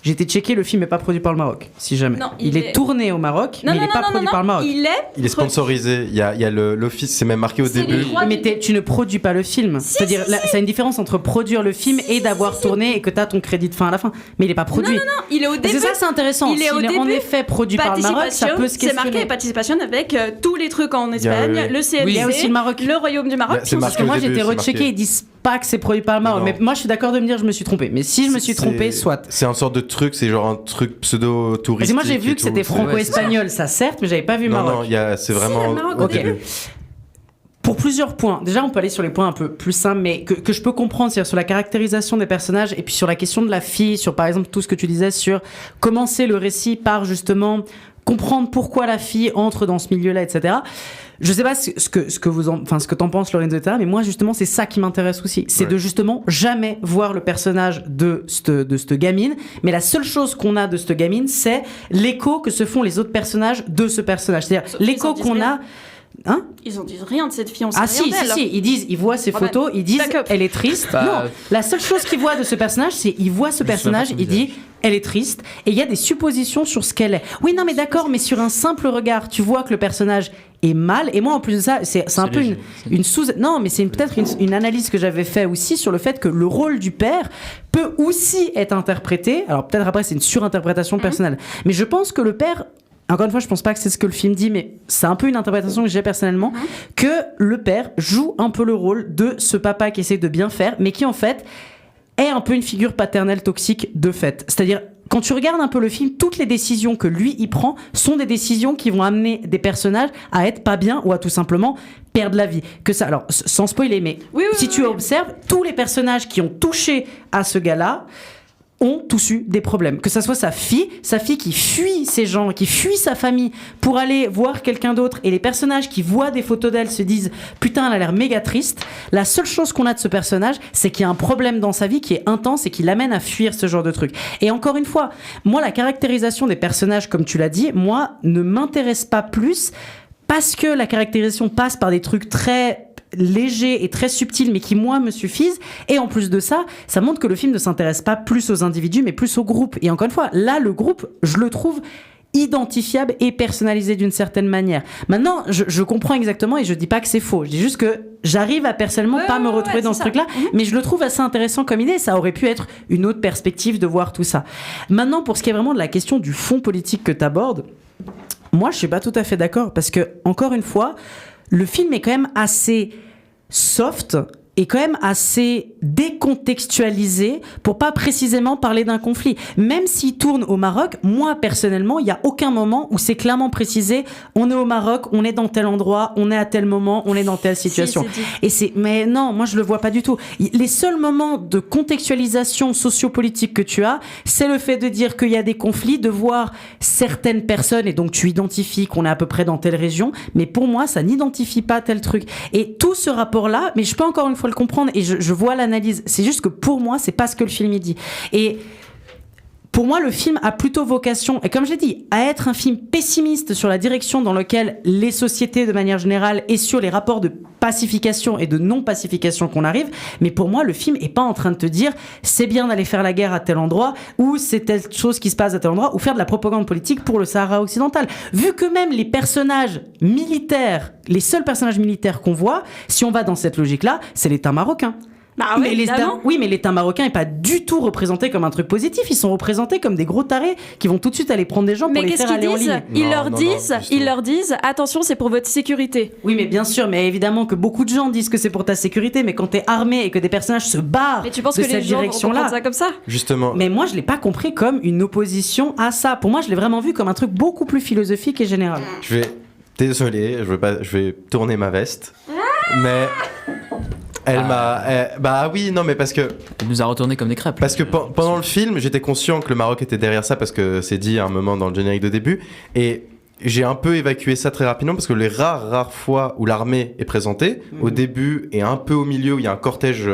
[SPEAKER 2] j'ai été checké, le film n'est pas produit par le Maroc, si jamais.
[SPEAKER 3] Non,
[SPEAKER 2] il est tourné au Maroc, mais il n'est pas produit par le Maroc.
[SPEAKER 3] Il
[SPEAKER 5] est sponsorisé. Il y a l'office, c'est même marqué au
[SPEAKER 3] C'est
[SPEAKER 5] début.
[SPEAKER 3] les droits
[SPEAKER 2] Mais tu ne produis pas le film. C'est-à-dire, là, ça a une différence entre produire le film et d'avoir tourné et que tu as ton crédit de fin à la fin. Mais il n'est pas produit.
[SPEAKER 3] Non, il est au début.
[SPEAKER 2] C'est ça, c'est intéressant.
[SPEAKER 3] Il est au
[SPEAKER 2] S'il en
[SPEAKER 3] début,
[SPEAKER 2] effet produit par le Maroc, ça peut se
[SPEAKER 3] c'est marqué
[SPEAKER 2] questionner.
[SPEAKER 3] participation avec tous les trucs en Espagne,
[SPEAKER 5] oui.
[SPEAKER 3] le CFC,
[SPEAKER 2] Oui, il y a aussi le Maroc.
[SPEAKER 3] le Royaume du Maroc.
[SPEAKER 5] C'est
[SPEAKER 2] Parce que
[SPEAKER 5] marqué au
[SPEAKER 2] moi,
[SPEAKER 5] début,
[SPEAKER 2] j'étais
[SPEAKER 5] c'est
[SPEAKER 2] rechecké,
[SPEAKER 5] marqué.
[SPEAKER 2] ils disent pas que c'est produit par le Maroc.
[SPEAKER 5] Non.
[SPEAKER 2] Mais moi, je suis d'accord de me dire, je me suis trompé. Mais si je me suis trompé, soit.
[SPEAKER 5] C'est un sorte de truc, c'est genre un truc pseudo-touristique.
[SPEAKER 2] Parce que moi, j'ai vu
[SPEAKER 5] et
[SPEAKER 2] que
[SPEAKER 5] tout.
[SPEAKER 2] c'était franco-espagnol, ça certes, mais j'avais pas vu
[SPEAKER 5] Non,
[SPEAKER 2] Maroc.
[SPEAKER 5] c'est vraiment
[SPEAKER 3] le Maroc,
[SPEAKER 5] au
[SPEAKER 2] ok.
[SPEAKER 5] début.
[SPEAKER 2] Pour plusieurs points. Déjà, on peut aller sur les points un peu plus simples, mais que je peux comprendre, c'est-à-dire sur la caractérisation des personnages et puis sur la question de la fille, sur par exemple tout ce que tu disais sur commencer le récit par justement comprendre pourquoi la fille entre dans ce milieu-là, etc. Je sais pas ce que t'en penses, Lorenzo, etc. Mais moi, justement, c'est ça qui m'intéresse aussi. C'est de justement jamais voir le personnage de cette gamine. Mais la seule chose qu'on a de cette gamine, c'est l'écho que se font les autres personnages de ce personnage. C'est-à-dire l'écho qu'on a. Hein,
[SPEAKER 3] ils en disent rien de cette fille, on sait
[SPEAKER 2] ah
[SPEAKER 3] rien d'elle.
[SPEAKER 2] si, ils voient ses photos, ils disent elle est triste. Non, la seule chose qu'ils voient de ce personnage, c'est ils voient ce personnage, ils disent elle est triste, et il y a des suppositions sur ce qu'elle est. Oui, non, mais d'accord, mais sur un simple regard, tu vois que le personnage est mal. Et moi, en plus de ça, c'est un peu une sous... Non, mais c'est peut-être une analyse que j'avais fait aussi sur le fait que le rôle du père peut aussi être interprété. Alors peut-être après, c'est une surinterprétation personnelle. Mais je pense que le père... Encore une fois, je pense pas que c'est ce que le film dit, mais c'est un peu une interprétation que j'ai personnellement, que le père joue un peu le rôle de ce papa qui essaie de bien faire, mais qui en fait est un peu une figure paternelle toxique de fait. C'est-à-dire, quand tu regardes un peu le film, toutes les décisions que lui, il prend sont des décisions qui vont amener des personnages à être pas bien ou à tout simplement perdre la vie. Que ça, alors, sans spoiler, mais si tu observes, tous les personnages qui ont touché à ce gars-là ont tous eu des problèmes. Que ça soit sa fille qui fuit ces gens, qui fuit sa famille pour aller voir quelqu'un d'autre, et les personnages qui voient des photos d'elle se disent « Putain, elle a l'air méga triste ». La seule chose qu'on a de ce personnage, c'est qu'il y a un problème dans sa vie qui est intense et qui l'amène à fuir ce genre de truc. Et encore une fois, moi, la caractérisation des personnages, comme tu l'as dit, moi, ne m'intéresse pas plus parce que la caractérisation passe par des trucs très légers et très subtils, mais qui moi me suffisent. Et en plus de ça, ça montre que le film ne s'intéresse pas plus aux individus mais plus au groupe. Et encore une fois, là, le groupe, je le trouve identifiable et personnalisé d'une certaine manière. Maintenant, je comprends exactement et je dis pas que c'est faux. Je dis juste que j'arrive à personnellement pas me retrouver dans ce truc-là, mais je le trouve assez intéressant comme idée. Ça aurait pu être une autre perspective de voir tout ça. Maintenant, pour ce qui est vraiment de la question du fond politique que t'abordes, moi, je suis pas tout à fait d'accord parce que, encore une fois, le film est quand même assez soft et quand même assez décontextualisé pour pas précisément parler d'un conflit. Même s'il tourne au Maroc, moi personnellement, il y a aucun moment où c'est clairement précisé on est au Maroc, on est dans tel endroit, on est à tel moment, on est dans telle situation. Mais non, moi je le vois pas du tout. Les seuls moments de contextualisation sociopolitique que tu as, c'est le fait de dire qu'il y a des conflits, de voir certaines personnes et donc tu identifies qu'on est à peu près dans telle région, mais pour moi ça n'identifie pas tel truc. Et tout ce rapport-là, mais je peux encore une fois le comprendre et je vois l'analyse. C'est juste que pour moi, c'est pas ce que le film dit. Et pour moi, le film a plutôt vocation, et comme j'ai dit, à être un film pessimiste sur la direction dans laquelle les sociétés de manière générale et sur les rapports de pacification et de non-pacification qu'on arrive. Mais pour moi, le film est pas en train de te dire c'est bien d'aller faire la guerre à tel endroit ou c'est telle chose qui se passe à tel endroit ou faire de la propagande politique pour le Sahara occidental. Vu que même les personnages militaires, les seuls personnages militaires qu'on voit, si on va dans cette logique-là, c'est l'État marocain.
[SPEAKER 3] Bah oui,
[SPEAKER 2] mais l'État marocain n'est pas du tout représenté comme un truc positif. Ils sont représentés comme des gros tarés qui vont tout de suite aller prendre des gens pour les faire aller en ligne.
[SPEAKER 3] Ils leur disent attention, c'est pour votre sécurité.
[SPEAKER 2] Oui, mais bien sûr, mais évidemment que beaucoup de gens disent que c'est pour ta sécurité, mais quand t'es armé et que des personnages se barrent
[SPEAKER 3] mais tu penses
[SPEAKER 2] de
[SPEAKER 3] que
[SPEAKER 2] cette
[SPEAKER 3] les gens
[SPEAKER 2] direction-là,
[SPEAKER 3] vont ça comme ça
[SPEAKER 5] Justement.
[SPEAKER 2] Mais moi, je l'ai pas compris comme une opposition à ça. Pour moi, je l'ai vraiment vu comme un truc beaucoup plus philosophique et général.
[SPEAKER 5] Désolé, je vais tourner ma veste, mais bah oui, non, mais parce que
[SPEAKER 4] elle nous a retourné comme des crêpes.
[SPEAKER 5] Parce que pendant le film, j'étais conscient que le Maroc était derrière ça parce que c'est dit à un moment dans le générique de début, et j'ai un peu évacué ça très rapidement parce que les rares fois où l'armée est présentée, au début et un peu au milieu où il y a un cortège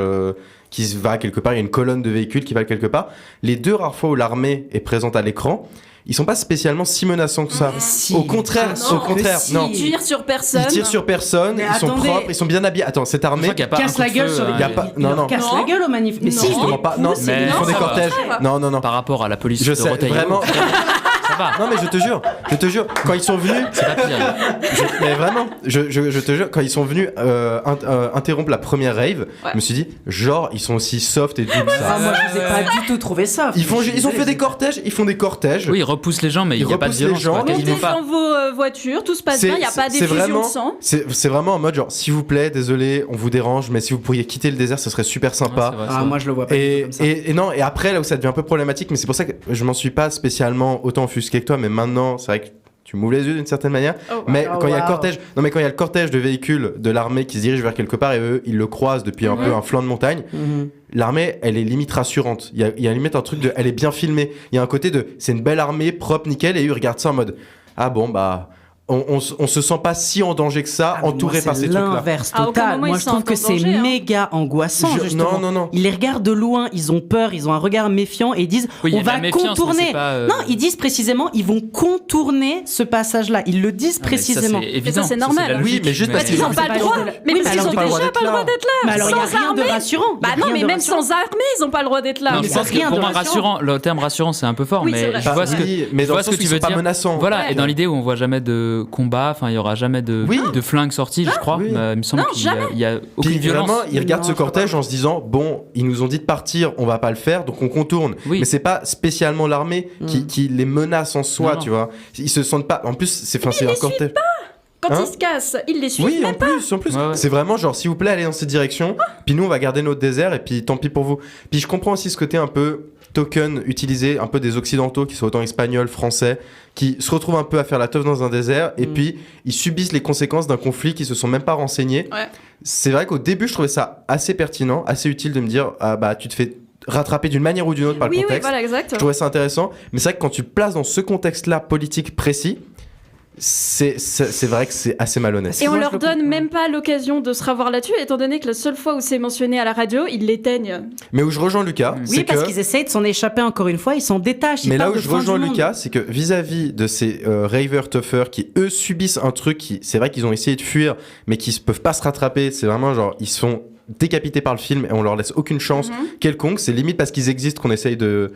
[SPEAKER 5] qui se va quelque part, il y a une colonne de véhicules qui va quelque part, les 2 rares fois où l'armée est présente à l'écran, ils sont pas spécialement si menaçants que ça. Au contraire, non.
[SPEAKER 3] Ils tirent sur personne.
[SPEAKER 5] Ils tirent sur personne, ils sont propres, ils sont bien habillés. Attends, cette armée
[SPEAKER 2] casse la gueule sur les casse la gueule aux manifs. Mais si,
[SPEAKER 5] justement pas. Non, ils font des cortèges. Non.
[SPEAKER 4] Par rapport à la police
[SPEAKER 5] je
[SPEAKER 4] de
[SPEAKER 5] sais,
[SPEAKER 4] Retailleau.
[SPEAKER 5] vraiment.
[SPEAKER 4] Ça va.
[SPEAKER 5] Non, mais je te jure, quand ils sont venus,
[SPEAKER 4] c'est pas pire.
[SPEAKER 5] mais vraiment, je te jure, quand ils sont venus interrompre la première rave, je me suis dit, genre, ils sont aussi soft et doux que ça.
[SPEAKER 2] Moi, je les ai pas du tout trouvé soft.
[SPEAKER 5] Ils ont fait des cortèges,
[SPEAKER 4] Oui, ils repoussent les gens, mais il n'y a pas de violence.
[SPEAKER 3] Montez dans vos voitures, tout se passe bien, il n'y a pas d'effusion de sang.
[SPEAKER 5] C'est vraiment en mode genre, s'il vous plaît, désolé, on vous dérange, mais si vous pourriez quitter le désert, ce serait super sympa.
[SPEAKER 2] Moi, je le vois pas du tout comme ça.
[SPEAKER 5] Et non, et après, là où ça devient un peu problématique, mais c'est pour ça que je m'en suis pas spécialement autant offusqué que toi, mais maintenant, c'est vrai que tu m'ouvres les yeux d'une certaine manière. Mais quand il y a le cortège de véhicules de l'armée qui se dirige vers quelque part et eux, ils le croisent depuis un peu un flanc de montagne, l'armée, elle est limite rassurante. Il y a limite un truc de, elle est bien filmée. Il y a un côté de, c'est une belle armée, propre, nickel, et eux, ils regardent ça en mode, ah bon, bah... On se sent pas si en danger que ça, entouré par ces trucs-là.
[SPEAKER 2] C'est l'inverse total. Moi, je trouve que c'est méga angoissant, justement.
[SPEAKER 5] Non.
[SPEAKER 2] Ils les regardent de loin, ils ont peur, ils ont un regard méfiant et ils disent on va contourner. Non, ils disent précisément ils vont contourner ce passage-là. Ils le disent précisément.
[SPEAKER 3] Et ça, c'est normal.
[SPEAKER 5] Oui, mais juste parce
[SPEAKER 3] qu'ils n'ont pas le droit. Mais parce qu'ils n'ont déjà pas le droit d'être là.
[SPEAKER 2] Mais alors, il n'y a rien de rassurant.
[SPEAKER 3] Bah non, mais même sans armée, ils n'ont pas le droit d'être là.
[SPEAKER 4] Je pense que pour moi, rassurant, le terme rassurant, c'est un peu fort, mais je vois ce que tu veux dire. Voilà, et dans l'idée où on voit jamais de combat, enfin, il n'y aura jamais de flingue sorti, je crois. Il me semble qu'il n'y a aucune violence.
[SPEAKER 5] Vraiment, ils regardent ce cortège en se disant bon, ils nous ont dit de partir, on va pas le faire, donc on contourne. Mais c'est pas spécialement l'armée qui les menace en soi, tu vois. Ils se sentent pas. En plus, c'est un cortège.
[SPEAKER 3] Quand ils se cassent, ils les suivent même pas.
[SPEAKER 5] En plus. Ouais. C'est vraiment genre, s'il vous plaît, allez dans cette direction. Puis nous, on va garder notre désert et puis tant pis pour vous. Puis je comprends aussi ce côté un peu token utilisé, un peu des occidentaux qui sont autant espagnols, français, qui se retrouvent un peu à faire la teuf dans un désert et puis ils subissent les conséquences d'un conflit qui se sont même pas renseignés. Ouais. C'est vrai qu'au début, je trouvais ça assez pertinent, assez utile de me dire, ah bah tu te fais rattraper d'une manière ou d'une autre par le contexte.
[SPEAKER 3] Oui, voilà, exact.
[SPEAKER 5] Je trouvais ça intéressant, mais c'est vrai que quand tu te places dans ce contexte-là politique précis, c'est vrai que c'est assez malhonnête.
[SPEAKER 3] Et on leur donne même pas l'occasion de se revoir là-dessus, étant donné que la seule fois où c'est mentionné à la radio, ils l'éteignent.
[SPEAKER 5] Mais où je rejoins Lucas,
[SPEAKER 2] oui, parce qu'ils essayent de s'en échapper encore une fois, ils s'en détachent.
[SPEAKER 5] Mais là où je rejoins Lucas, c'est que vis-à-vis de ces ravers toughers qui eux subissent un truc qui, c'est vrai qu'ils ont essayé de fuir, mais qui peuvent pas se rattraper. C'est vraiment genre ils se font décapités par le film et on leur laisse aucune chance quelconque. C'est limite parce qu'ils existent qu'on essaye de.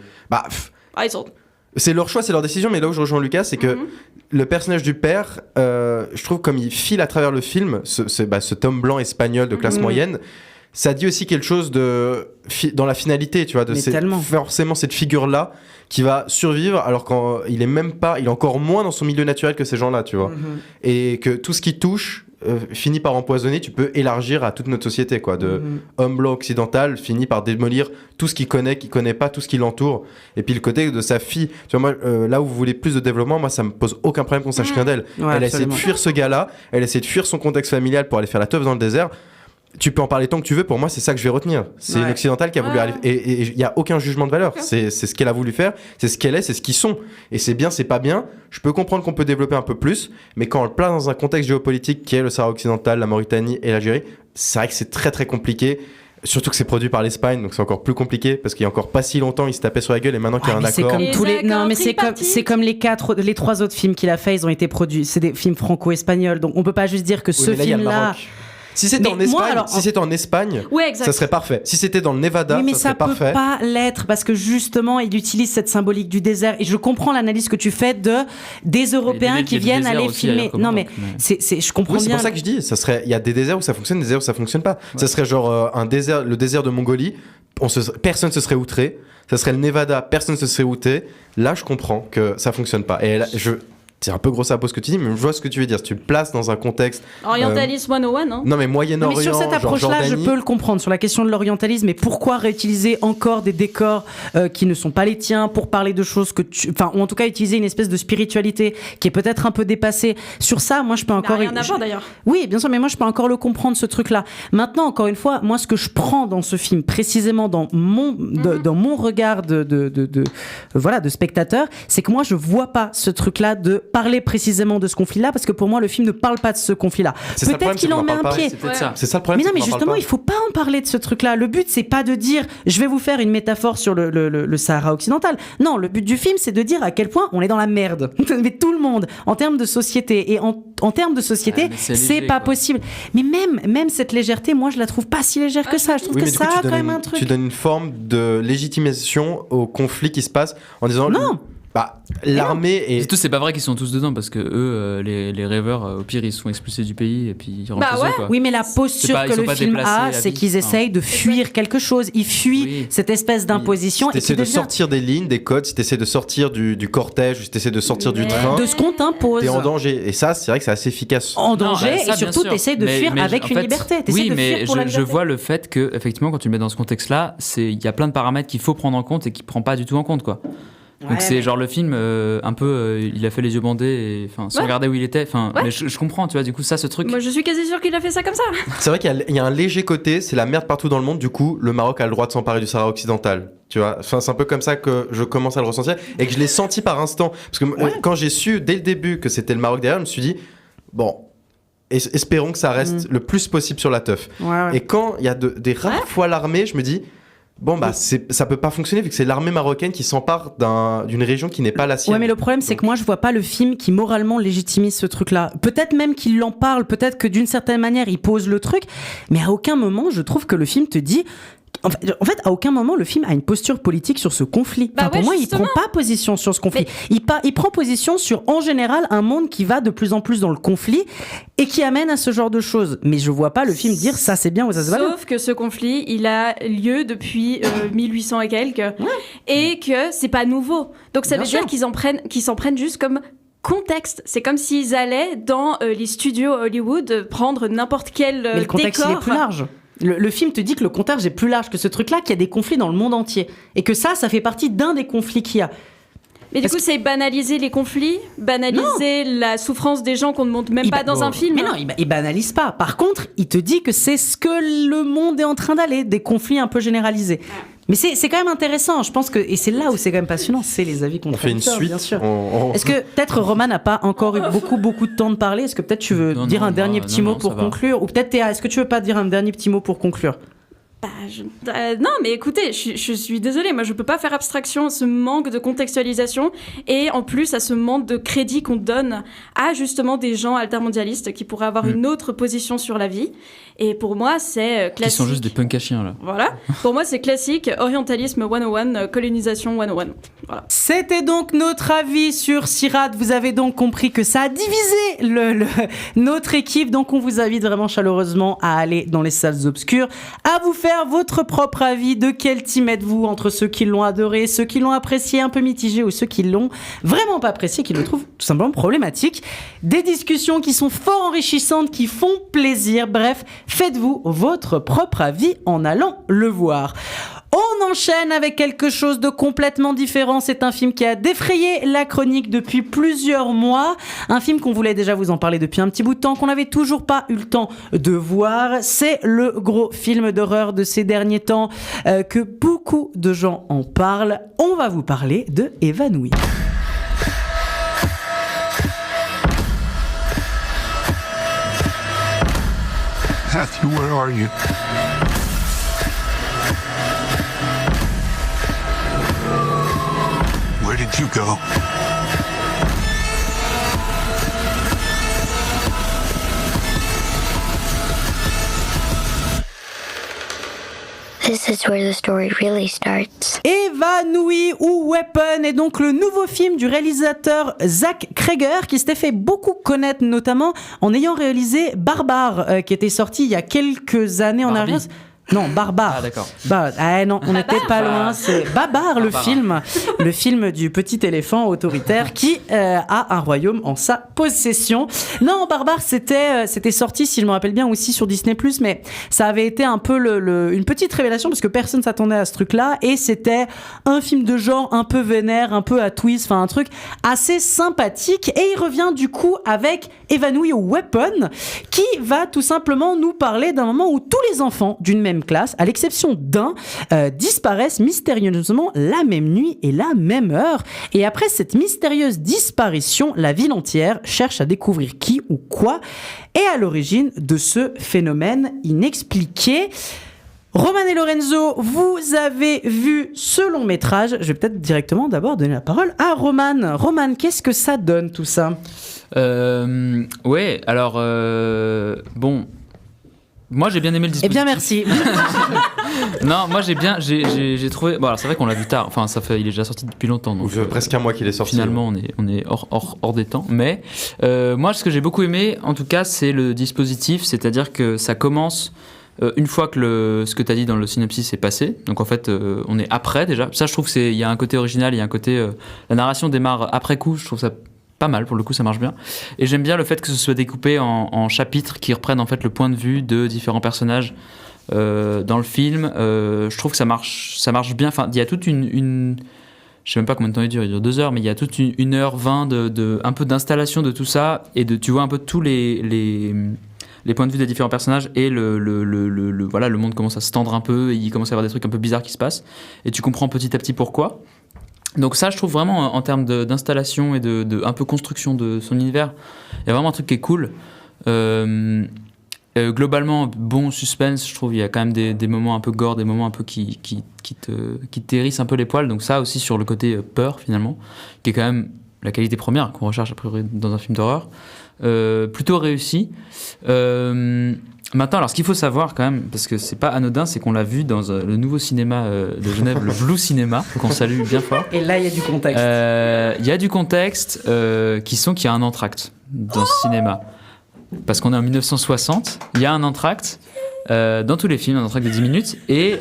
[SPEAKER 5] C'est leur choix, c'est leur décision, mais là où je rejoins Lucas, c'est que le personnage du père, je trouve comme il file à travers le film, cet homme blanc espagnol de classe moyenne, ça dit aussi quelque chose dans la finalité, tu vois, forcément cette figure-là qui va survivre alors qu'il est encore moins dans son milieu naturel que ces gens-là, tu vois. Et que tout ce qui touche finit par empoisonner, tu peux élargir à toute notre société, quoi, de homme blanc occidental finit par démolir tout ce qu'il connaît pas, tout ce qui l'entoure. Et puis le côté de sa fille, tu vois, moi, là où vous voulez plus de développement, moi ça me pose aucun problème qu'on sache rien d'elle. Elle a essayé de fuir ce gars-là, elle a essayé de fuir son contexte familial pour aller faire la teuf dans le désert. Tu peux en parler tant que tu veux, pour moi c'est ça que je vais retenir. C'est une occidentale qui a voulu arriver. Et il n'y a aucun jugement de valeur. C'est ce qu'elle a voulu faire, c'est ce qu'elle est, c'est ce qu'ils sont. Et c'est bien, c'est pas bien. Je peux comprendre qu'on peut développer un peu plus, mais quand on le place dans un contexte géopolitique qui est le Sahara occidental, la Mauritanie et l'Algérie, c'est vrai que c'est très très compliqué. Surtout que c'est produit par l'Espagne, donc c'est encore plus compliqué parce qu'il y a encore pas si longtemps, il se tapait sur la gueule et maintenant qu'il y a un accord.
[SPEAKER 2] C'est comme tous les. Non, mais c'est comme les trois autres films qu'il a fait, ils ont été produits. C'est des films franco-espagnols, donc on peut pas juste dire que ce film-là.
[SPEAKER 5] Si c'était en Espagne, ça serait parfait. Si c'était dans le Nevada, ça serait parfait.
[SPEAKER 2] Mais ça peut pas l'être parce que justement, il utilise cette symbolique du désert. Et je comprends l'analyse que tu fais des Européens qui viennent aller filmer. Non, mais je comprends bien.
[SPEAKER 5] C'est pour ça que je dis, il y a des déserts où ça fonctionne, des déserts où ça fonctionne pas. Ça serait genre le désert de Mongolie. Personne se serait outré. Ça serait le Nevada, personne se serait outré. Là, je comprends que ça fonctionne pas. Et là, c'est un peu gros à ce que tu dis, mais je vois ce que tu veux dire. Si tu le places dans un contexte...
[SPEAKER 3] Orientalisme 101, hein.
[SPEAKER 5] Non, mais Moyen-Orient,
[SPEAKER 2] mais sur cette approche-là, je peux le comprendre. Sur la question de l'orientalisme, mais pourquoi réutiliser encore des décors qui ne sont pas les tiens pour parler de choses ou en tout cas utiliser une espèce de spiritualité qui est peut-être un peu dépassée. Sur ça, moi, je peux encore...
[SPEAKER 3] rien à voir, d'ailleurs.
[SPEAKER 2] Oui, bien sûr, mais moi, je peux encore le comprendre, ce truc-là. Maintenant, encore une fois, moi, ce que je prends dans ce film, précisément dans mon regard de spectateur, c'est que moi, je vois pas ce truc-là de parler précisément de ce conflit-là, parce que pour moi le film ne parle pas de ce conflit-là. Peut-être qu'il en met un pied.
[SPEAKER 5] C'est ça le problème.
[SPEAKER 2] Mais non, mais justement, il faut pas en parler de ce truc-là. Le but, c'est pas de dire je vais vous faire une métaphore sur le Sahara occidental. Non, le but du film, c'est de dire à quel point on est dans la merde. Mais tout le monde, en termes de société. Et en termes de société, c'est pas possible. Mais même cette légèreté, moi, je la trouve pas si légère que ça. Je trouve que ça a quand même un truc.
[SPEAKER 5] Tu donnes une forme de légitimation au conflit qui se passe en disant
[SPEAKER 2] non.
[SPEAKER 5] L'armée et
[SPEAKER 4] surtout c'est pas vrai qu'ils sont tous dedans parce que eux les rêveurs au pire ils sont expulsés du pays et puis ils rentrent chez eux, quoi.
[SPEAKER 2] Oui, mais la posture que le film a, c'est qu'ils essayent de fuir quelque chose. Ils fuient cette espèce d'imposition.
[SPEAKER 5] Si t'essaies de sortir des lignes, des codes, si t'essaies de sortir du cortège, si t'essaies de sortir du train,
[SPEAKER 2] de ce qu'on t'impose,
[SPEAKER 5] t'es en danger. Et ça, c'est vrai que c'est assez efficace.
[SPEAKER 2] En danger, et surtout t'essaies de fuir avec une liberté.
[SPEAKER 4] Oui, mais je vois le fait que effectivement quand tu le mets dans ce contexte-là, il y a plein de paramètres qu'il faut prendre en compte et qui prend pas du tout en compte, quoi. Donc c'est genre le film un peu il a fait les yeux bandés et sans regarder où il était, mais je comprends, tu vois, du coup ce truc.
[SPEAKER 3] Moi je suis quasi sûre qu'il a fait ça comme ça.
[SPEAKER 5] C'est vrai qu'il y a un léger côté, c'est la merde partout dans le monde, du coup le Maroc a le droit de s'emparer du Sahara occidental. Tu vois, c'est un peu comme ça que je commence à le ressentir et que je l'ai senti par instant. Parce que quand j'ai su dès le début que c'était le Maroc derrière, je me suis dit, bon, espérons que ça reste le plus possible sur la teuf. Et quand il y a des rares fois l'armée, je me dis, bon, bah, ça peut pas fonctionner vu que c'est l'armée marocaine qui s'empare d'une région qui n'est pas la sienne.
[SPEAKER 2] Ouais, mais le problème, c'est que moi, je vois pas le film qui moralement légitimise ce truc-là. Peut-être même qu'il en parle, peut-être que d'une certaine manière, il pose le truc, mais à aucun moment, je trouve que le film te dit. En fait, à aucun moment, le film a une posture politique sur ce conflit. Pour moi,
[SPEAKER 3] justement.
[SPEAKER 2] il prend pas position sur ce conflit. Il prend position sur, en général, un monde qui va de plus en plus dans le conflit et qui amène à ce genre de choses. Mais je vois pas le film dire ça c'est bien ou ça c'est pas bien.
[SPEAKER 3] Sauf que ce conflit, il a lieu depuis 1800 et quelques, et que c'est pas nouveau. Donc ça veut dire qu'ils s'en prennent juste comme contexte. C'est comme s'ils allaient dans les studios Hollywood prendre n'importe quel
[SPEAKER 2] Mais le contexte, il est plus large. Le film te dit que le contexte est plus large que ce truc-là, qu'il y a des conflits dans le monde entier. Et que ça fait partie d'un des conflits qu'il y a.
[SPEAKER 3] Mais du coup, c'est banaliser les conflits, banaliser la souffrance des gens qu'on ne montre même pas dans un film.
[SPEAKER 2] Mais non, il banalise pas. Par contre, il te dit que c'est ce que le monde est en train d'aller, des conflits un peu généralisés. Mais c'est quand même intéressant, je pense que, et c'est là où c'est quand même passionnant, c'est les avis qu'on
[SPEAKER 5] fait une suite,
[SPEAKER 2] bien sûr. Est-ce que peut-être Roman n'a pas encore eu beaucoup de temps de parler? Est-ce que peut-être tu veux dire un dernier petit mot pour conclure? Ou peut-être Théa, est-ce que tu veux pas dire un dernier petit mot pour conclure?
[SPEAKER 3] Non, mais écoutez, je suis désolée, moi je peux pas faire abstraction à ce manque de contextualisation et en plus à ce manque de crédit qu'on donne à justement des gens altermondialistes qui pourraient avoir une autre position sur la vie. Et pour moi, c'est classique.
[SPEAKER 4] Qui sont juste des punks à chiens, là.
[SPEAKER 3] Voilà. Pour moi, c'est classique, orientalisme 101, colonisation 101. Voilà.
[SPEAKER 2] C'était donc notre avis sur Sirad. Vous avez donc compris que ça a divisé notre équipe. Donc, on vous invite vraiment chaleureusement à aller dans les salles obscures, à vous faire votre propre avis de quel team êtes-vous entre ceux qui l'ont adoré, ceux qui l'ont apprécié un peu mitigé ou ceux qui l'ont vraiment pas apprécié, qui le trouvent tout simplement problématique. Des discussions qui sont fort enrichissantes, qui font plaisir. Bref, faites-vous votre propre avis en allant le voir. On enchaîne avec quelque chose de complètement différent. C'est un film qui a défrayé la chronique depuis plusieurs mois. Un film qu'on voulait déjà vous en parler depuis un petit bout de temps, qu'on n'avait toujours pas eu le temps de voir. C'est le gros film d'horreur de ces derniers temps, que beaucoup de gens en parlent. On va vous parler de Évanoui.
[SPEAKER 6] Matthew, where are you? Where did you go?
[SPEAKER 7] This is where the story really starts.
[SPEAKER 2] Évanoui ou Weapon est donc le nouveau film du réalisateur Zach Cregger qui s'était fait beaucoup connaître notamment en ayant réalisé Barbare qui était sorti il y a quelques années en arrière. Non, Barbare.
[SPEAKER 4] Ah, d'accord.
[SPEAKER 2] Non, on n'était pas loin. C'est Babar, le film du petit éléphant autoritaire qui a un royaume en sa possession. Non, Barbare, c'était sorti, si je me rappelle bien, aussi sur Disney+, mais ça avait été un peu une petite révélation parce que personne s'attendait à ce truc-là et c'était un film de genre un peu vénère, un peu à twist, enfin un truc assez sympathique et il revient du coup avec Évanoui ou Weapon qui va tout simplement nous parler d'un moment où tous les enfants d'une même classe, à l'exception d'un, disparaissent mystérieusement la même nuit et la même heure. Et après cette mystérieuse disparition, la ville entière cherche à découvrir qui ou quoi est à l'origine de ce phénomène inexpliqué. Roman et Lorenzo, vous avez vu ce long métrage. Je vais peut-être directement d'abord donner la parole à Roman. Roman, qu'est-ce que ça donne tout ça ?
[SPEAKER 4] Ouais, alors bon. Moi j'ai bien aimé le dispositif.
[SPEAKER 2] Eh bien merci.
[SPEAKER 4] Non, moi j'ai trouvé. Bon alors c'est vrai qu'on l'a vu tard. Enfin il est déjà sorti depuis longtemps. Donc,
[SPEAKER 5] presque un mois qu'il est sorti.
[SPEAKER 4] Finalement on est hors des temps. Mais moi ce que j'ai beaucoup aimé en tout cas c'est le dispositif, c'est-à-dire que ça commence une fois que ce que tu as dit dans le synopsis est passé. Donc en fait on est après déjà. Ça je trouve qu'il y a un côté original, il y a un côté la narration démarre après coup. Je trouve ça pas mal, pour le coup ça marche bien et j'aime bien le fait que ce soit découpé en chapitres qui reprennent en fait le point de vue de différents personnages dans le film. Je trouve que ça marche bien, enfin il y a toute une je sais même pas combien de temps il dure 2 heures, mais il y a toute une 1h20 de un peu d'installation de tout ça, et tu vois un peu tous les points de vue des différents personnages, et voilà, le monde commence à se tendre un peu, et il commence à y avoir des trucs un peu bizarres qui se passent, et tu comprends petit à petit pourquoi. Donc ça, je trouve vraiment, en termes d'installation et de un peu construction de son univers, il y a vraiment un truc qui est cool. Globalement, bon suspense, je trouve. Il y a quand même des moments un peu gore, des moments un peu qui t'hérissent un peu les poils. Donc ça aussi, sur le côté peur, finalement, qui est quand même la qualité première qu'on recherche a priori dans un film d'horreur. Plutôt réussi. Maintenant, alors ce qu'il faut savoir quand même, parce que c'est pas anodin, c'est qu'on l'a vu dans le nouveau cinéma de Genève, le Blue Cinéma, qu'on salue bien fort.
[SPEAKER 2] Et là, il y a du contexte.
[SPEAKER 4] Il y a du contexte qu'il y a un entracte dans ce cinéma. Parce qu'on est en 1960, il y a un entracte dans tous les films, un entracte de 10 minutes, et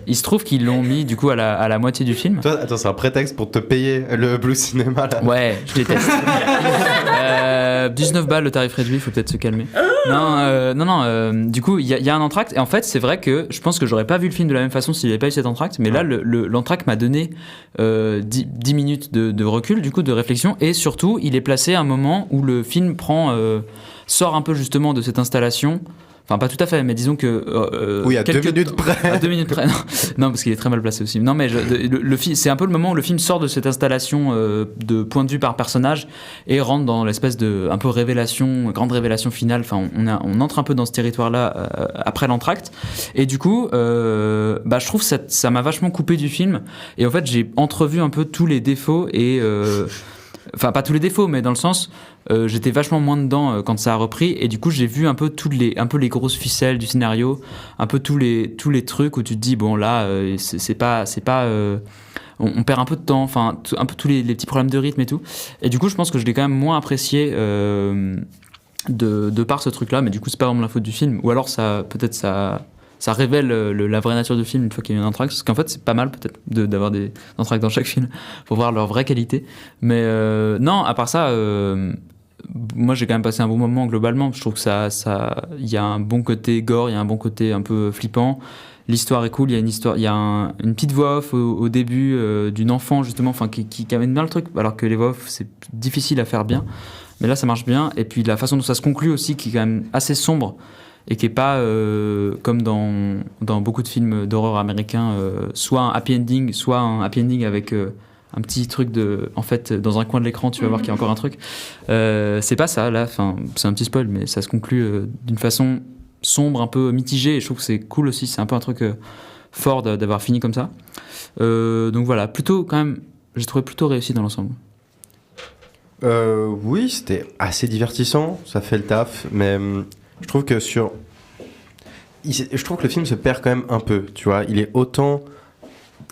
[SPEAKER 4] il se trouve qu'ils l'ont mis du coup à la moitié du film.
[SPEAKER 5] Toi, attends, c'est un prétexte pour te payer le Blue Cinéma là.
[SPEAKER 4] Ouais, je déteste. 19 balles le tarif réduit, il faut peut-être se calmer. Non, du coup, il y a un entracte, et en fait, c'est vrai que je pense que j'aurais pas vu le film de la même façon s'il n'y avait pas eu cet entracte, mais là, l'entracte m'a donné 10 minutes de recul, du coup, de réflexion, et surtout, il est placé à un moment où le film sort un peu justement de cette installation. Enfin, pas tout à fait, mais disons que...
[SPEAKER 5] oui, à 2 minutes près.
[SPEAKER 4] À 2 minutes près, non, parce qu'il est très mal placé aussi. Non, mais c'est un peu le moment où le film sort de cette installation de point de vue par personnage et rentre dans l'espèce de un peu grande révélation finale. Enfin, on entre un peu dans ce territoire-là après l'entracte. Et du coup, je trouve que ça m'a vachement coupé du film. Et en fait, j'ai entrevu un peu tous les défauts et... Enfin, pas tous les défauts, mais dans le sens, j'étais vachement moins dedans quand ça a repris, et du coup, j'ai vu un peu les grosses ficelles du scénario, un peu tous les trucs où tu te dis, bon, là, c'est pas on perd un peu de temps, enfin, un peu tous les petits problèmes de rythme et tout. Et du coup, je pense que je l'ai quand même moins apprécié de par ce truc-là, mais du coup, c'est pas vraiment la faute du film, ou alors ça révèle la vraie nature du film une fois qu'il y a un entracte, parce qu'en fait c'est pas mal peut-être d'avoir des entractes dans chaque film pour voir leur vraie qualité, mais non, à part ça, moi j'ai quand même passé un bon moment globalement. Je trouve que il y a un bon côté gore, il y a un bon côté un peu flippant, l'histoire est cool, il y a une petite voix off au début d'une enfant justement, enfin qui amène bien le truc, alors que les voix off c'est difficile à faire bien, mais là ça marche bien. Et puis la façon dont ça se conclut aussi, qui est quand même assez sombre, et qui est pas comme dans beaucoup de films d'horreur américains, soit un happy ending, soit un happy ending avec un petit truc en fait, dans un coin de l'écran, tu vas voir qu'il y a encore un truc. C'est pas ça, là, enfin, c'est un petit spoil, mais ça se conclut d'une façon sombre, un peu mitigée, et je trouve que c'est cool aussi, c'est un peu un truc fort d'avoir fini comme ça. Donc voilà, plutôt quand même, j'ai trouvé plutôt réussi dans l'ensemble.
[SPEAKER 5] Oui, c'était assez divertissant, ça fait le taf, mais je trouve que je trouve que le film se perd quand même un peu, tu vois. Il est autant...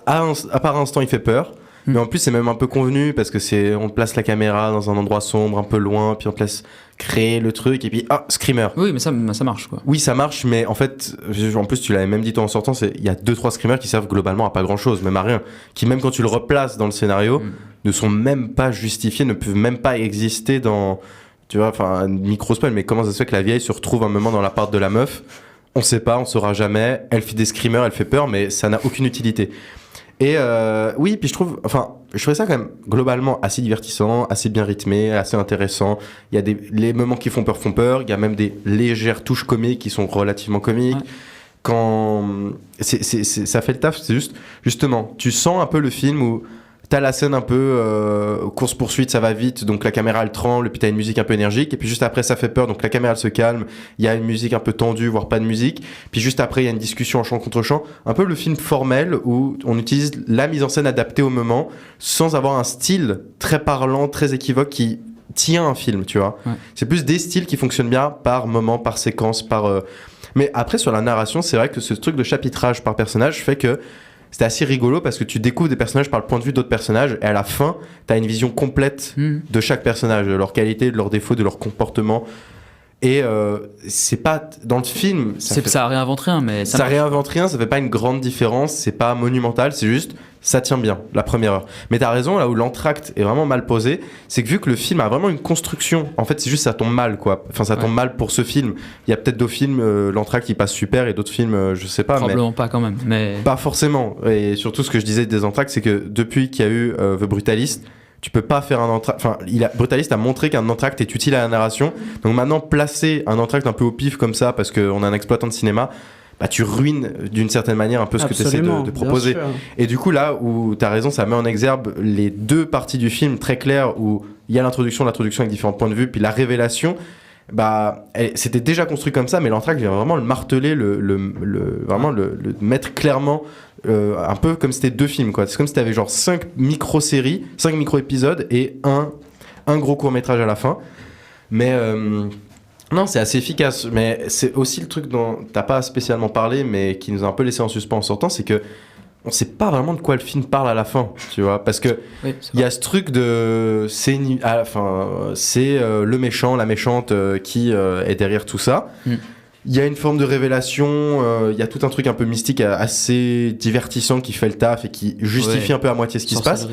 [SPEAKER 5] À part instant, il fait peur, mais en plus, c'est même un peu convenu, parce que on place la caméra dans un endroit sombre, un peu loin, puis on place créer le truc, et puis, screamer.
[SPEAKER 4] Oui, mais ça marche, quoi.
[SPEAKER 5] Oui, ça marche, mais en fait, en plus, tu l'avais même dit toi en sortant, il y a 2-3 screamers qui servent globalement à pas grand-chose, même à rien, qui même quand tu le replaces dans le scénario, ne sont même pas justifiés, ne peuvent même pas exister dans... Tu vois, enfin, micro-spoil, mais comment ça se fait que la vieille se retrouve un moment dans l'appart de la meuf? On sait pas, on saura jamais. Elle fait des screamers, elle fait peur, mais ça n'a aucune utilité. Et oui, puis je trouvais ça quand même globalement assez divertissant, assez bien rythmé, assez intéressant. Il y a les moments qui font peur, il y a même des légères touches comiques qui sont relativement comiques. Ouais. Quand ça fait le taf, c'est justement, tu sens un peu le film où t'as la scène un peu course-poursuite, ça va vite, donc la caméra elle tremble, et puis t'as une musique un peu énergique, et puis juste après ça fait peur, donc la caméra elle se calme, il y a une musique un peu tendue, voire pas de musique, puis juste après il y a une discussion en chant contre chant, un peu le film formel où on utilise la mise en scène adaptée au moment, sans avoir un style très parlant, très équivoque qui tient un film, tu vois. Ouais. C'est plus des styles qui fonctionnent bien par moment, par séquence, mais après sur la narration, c'est vrai que ce truc de chapitrage par personnage fait que c'était assez rigolo, parce que tu découvres des personnages par le point de vue d'autres personnages, et à la fin, t'as une vision complète de chaque personnage, de leur qualité, de leurs défauts, de leur comportement. Et c'est pas dans le film,
[SPEAKER 4] Ça réinvente rien, mais
[SPEAKER 5] ça réinvente rien, ça fait pas une grande différence, c'est pas monumental, c'est juste ça tient bien la première heure. Mais t'as raison, là où l'entracte est vraiment mal posé, c'est que vu que le film a vraiment une construction, en fait c'est juste ça tombe mal quoi. Enfin ça tombe mal pour ce film. Il y a peut-être d'autres films, l'entracte il passe super et d'autres films je sais pas.
[SPEAKER 4] Probablement
[SPEAKER 5] mais
[SPEAKER 4] pas quand même. Mais...
[SPEAKER 5] Pas forcément. Et surtout ce que je disais des entractes, c'est que depuis qu'il y a eu The Brutalist, tu peux pas faire un entracte. Enfin, Brutalist a montré qu'un entracte est utile à la narration. Donc maintenant, placer un entracte un peu au pif comme ça, parce qu'on a un exploitant de cinéma, bah, tu ruines d'une certaine manière un peu ce que tu essaies de proposer. Et du coup, là où tu as raison, ça met en exergue les deux parties du film très claires où il y a l'introduction avec différents points de vue, puis la révélation. Bah, c'était déjà construit comme ça, mais l'entracte vient vraiment le marteler, vraiment le mettre clairement, un peu comme si c'était deux films, quoi. C'est comme si t'avais genre 5 micro-séries, 5 micro-épisodes et un gros court-métrage à la fin. Mais non, c'est assez efficace. Mais c'est aussi le truc dont t'as pas spécialement parlé, mais qui nous a un peu laissé en suspens en sortant, c'est que on sait pas vraiment de quoi le film parle à la fin, tu vois, parce que il y a ce truc de c'est le méchant, la méchante qui est derrière tout ça. Il y a une forme de révélation, il y a tout un truc un peu mystique assez divertissant qui fait le taf et qui justifie un peu à moitié ce qui se passe,